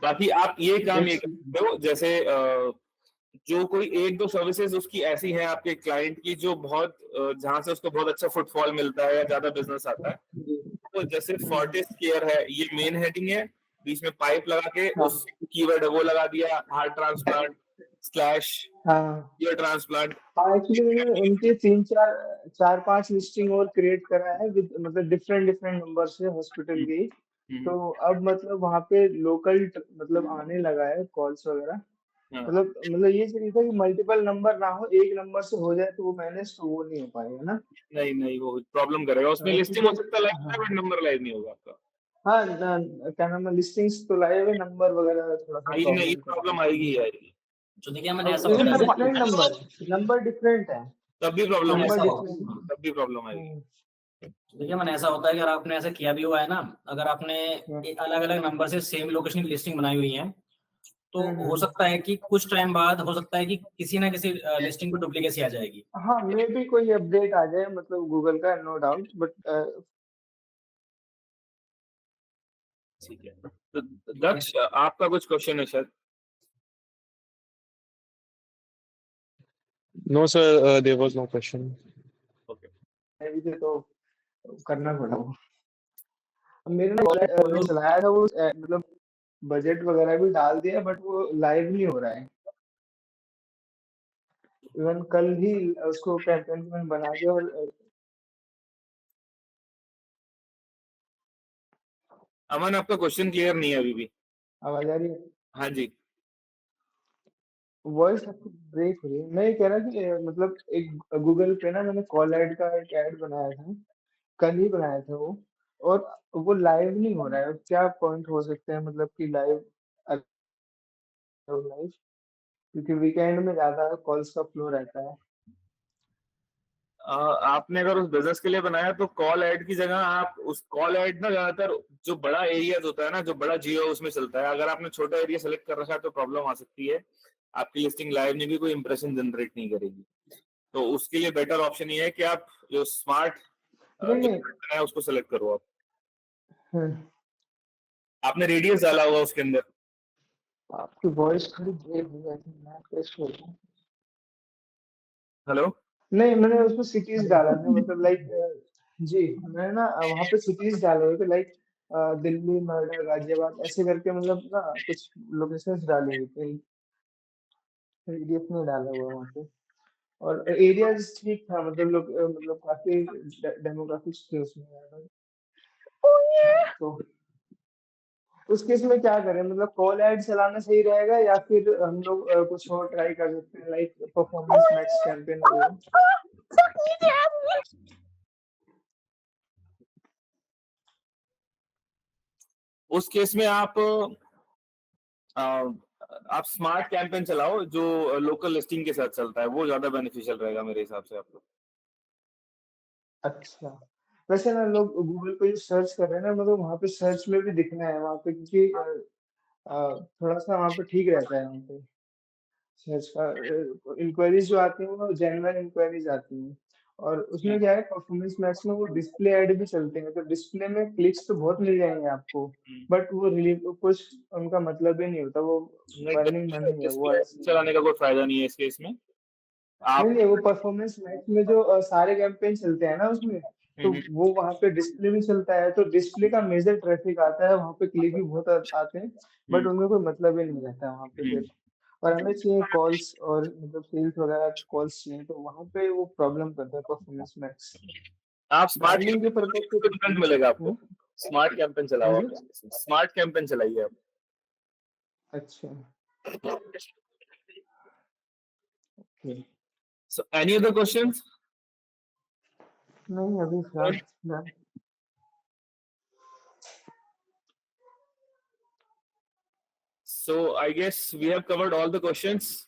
बाकी आप ये काम ये करते हो, जैसे जो कोई एक दो सर्विसेज उसकी ऐसी है आपके क्लाइंट की जो बहुत जहां से उसको बहुत अच्छा फुटफॉल मिलता है या ज्यादा बिजनेस आता है, तो जैसे फोर्टिस केयर है, ये मेन हेडिंग है, बीच में पाइप लगा के उस कीवर्ड है वो लगा दिया, हार्ट ट्रांसप्लांट स्लैश हाँ ईयर ट्रांसप्लांट। हाँ, एक्चुअली मैंने उनके 4-5 लिस्टिंग और क्रिएट करा है विद मतलब डिफरेंट डिफरेंट नंबर से हॉस्पिटल की। तो अब मतलब वहाँ पे लोकल मतलब आने लगा है कॉल्स वगैरह। मतलब ये चाहिए था कि मल्टीपल नंबर ना हो, एक नंबर से हो जाए, तो वो मैनेज तो वो नहीं हो पाएगा ना। नहीं नहीं, वो प्रॉब्लम करेगा, उसमें लिस्टिंग हो सकता है लाइव, हाँ बट नंबर लाइव नहीं होगा आपका। हाँ क्या नाम है, लिस्टिंग्स तो लाइव है, नंबर वगैरह थोड़ा सा ये नहीं, प्रॉब्लम कर रहा प्रॉब्लम आएगी ही आएगी, तो देखिए मैंने ऐसा है। होता है ना डिफरेंट नंबर डिफरेंट है, तब भी प्रॉब्लम नंबर आएगी, डिफरेंट। तब भी प्रॉब्लम आएगी। देखिए मैंने ऐसा होता है कि अगर आपने ऐसा किया भी हुआ है ना, अगर आपने अलग अलग नंबर से सेम लोकेशन की लिस्टिंग बनाई हुई है, तो हो सकता है कि कुछ टाइम बाद हो सकता है कि किसी ना किसी लिस्टिंग को डुप्लीकेसी आ जाएगी। हाँ मे भी कोई अपडेट आ जाए मतलब गूगल का, नो डाउट, बट ठीक है, तो दक्ष आपका कुछ क्वेश्चन है शायद? No, sir, there was no question. Okay, तो करना पड़ा वो। मेरे ने चलाया था वो मतलब बजट वगैरह भी डाल दिया, बट वो लाइव नहीं हो रहा है। इवन कल ही उसको कैंपेन में बना दिया, और अमन आपका क्वेश्चन क्लियर नहीं है अभी भी। आवाज आ रही है? हाँ जी, वॉइस आपकी ब्रेक हो रही है। मैं ये कह रहा कि मतलब एक गूगल पे ना मैंने कॉल ऐड का एक ऐड बनाया था, कल ही बनाया था वो, और वो लाइव नहीं हो रहा है। क्या पॉइंट हो सकते हैं मतलब कि लाइव लाइव, क्योंकि वीकेंड में ज्यादा कॉल्स का फ्लो रहता है। आपने अगर उस बिजनेस के लिए बनाया तो कॉल ऐड की जगह आप उस कॉल ऐड ना ज्यादातर जो बड़ा एरिया होता है ना, जो बड़ा जियो उसमें चलता है, अगर आपने छोटा एरिया सेलेक्ट कर रखा है तो प्रॉब्लम आ सकती है, आपकी लिस्टिंग लाइव में भी कोई इंप्रेशन जनरेट नहीं करेगी। तो उसके लिए बेटर ऑप्शन ये है कि आप जो स्मार्ट नहीं नहीं, है उसको सेलेक्ट करो। आप हम्म, आपने रेडियस डाला हुआ उसके अंदर? आपकी वॉइस थोड़ी ब्रेक हो जाती है, मैं कैसे बोलूं? हेलो, नहीं, मैंने उसमें सिटीज डाला था, मतलब लाइक जी, मैंने ना वहाँ पे सिटीज डाले हुए थे, लाइक दिल्ली, नोएडा, गाजियाबाद, ऐसे करके मतलब ना कुछ लोकेशंस डाले हुए थे। रेडियस नहीं डाला हुआ वहाँ पे, और एरियाज ठीक था, मतलब लोग मतलब काफी डेमोग्राफिक्स थे उसमें। तो उस केस में क्या करें, मतलब कॉल ऐड चलाना सही रहेगा, या फिर हम लोग कुछ और ट्राई कर सकते हैं, लाइक परफॉर्मेंस मैक्स कैंपेन वगैरह? उस केस में आप स्मार्ट कैंपेन चलाओ जो लोकल लिस्टिंग के साथ चलता है, वो ज्यादा बेनिफिशियल रहेगा मेरे हिसाब से आपको। अच्छा, वैसे ना लोग गूगल पे जो सर्च कर रहे हैं ना, मतलब वहाँ पे सर्च में भी दिखना है वहाँ पे, क्योंकि थोड़ा सा वहाँ पे ठीक रहता है वहाँ पे सर्च का। इंक्वायरीज जो आती हैं वो जेन्युइन इंक्वायरीज आती हैं, और उसमें क्या है, परफॉर्मेंस मैक्स में वो डिस्प्ले ऐड भी चलते हैं, तो डिस्प्ले में क्लिक्स तो बहुत मिल जाएंगे आपको, बट वो रिलीव कुछ उनका मतलब ही नहीं होता, वो अर्निंग नहीं है वो ऐसे। चलाने का कोई फायदा नहीं है इस केस में। आप नहीं, वो परफॉर्मेंस मैक्स में जो सारे कैंपेन चलते हैं ना उसमें, तो वो वहाँ पे डिस्प्ले भी चलता है, तो डिस्प्ले का मेजर ट्रैफिक आता है, वहाँ पे क्लिक भी बहुत आते हैं, बट उनमें कोई मतलब ही नहीं रहता है वहाँ पे फिर। और हमें चाहिए कॉल्स और मतलब सेल्स वगैरह कॉल्स चाहिए, तो वहाँ पे वो प्रॉब्लम करता है परफॉर्मेंस मैक्स। आप स्मार्ट ब्रांडिंग के पर्पज से रिजल्ट मिलेगा आपको। स्मार्ट कैंपेन चलाओ, स्मार्ट कैंपेन चलाइए आप। अच्छा, okay. So any other questions? नहीं, अभी फिलहाल done। So I guess we have covered all the questions.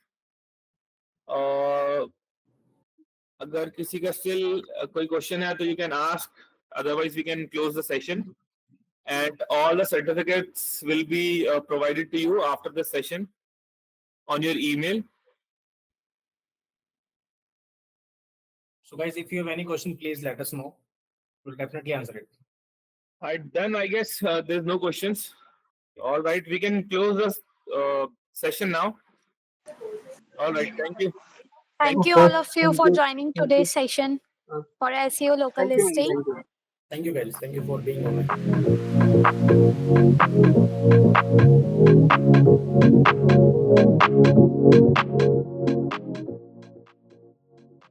अगर किसी का still कोई question है तो you can ask. Otherwise we can close the session. And all the certificates will be provided to you after the session on your email. So guys, if you have any question, please let us know. We'll definitely answer it. Alright, then I guess there's no questions. All right, we can close the session now. All right, thank you. Thank you Okay, all of you thank for you. joining Thank today's you. session for SEO local Thank you. listing. Thank you. Thank you guys. Thank you for being online.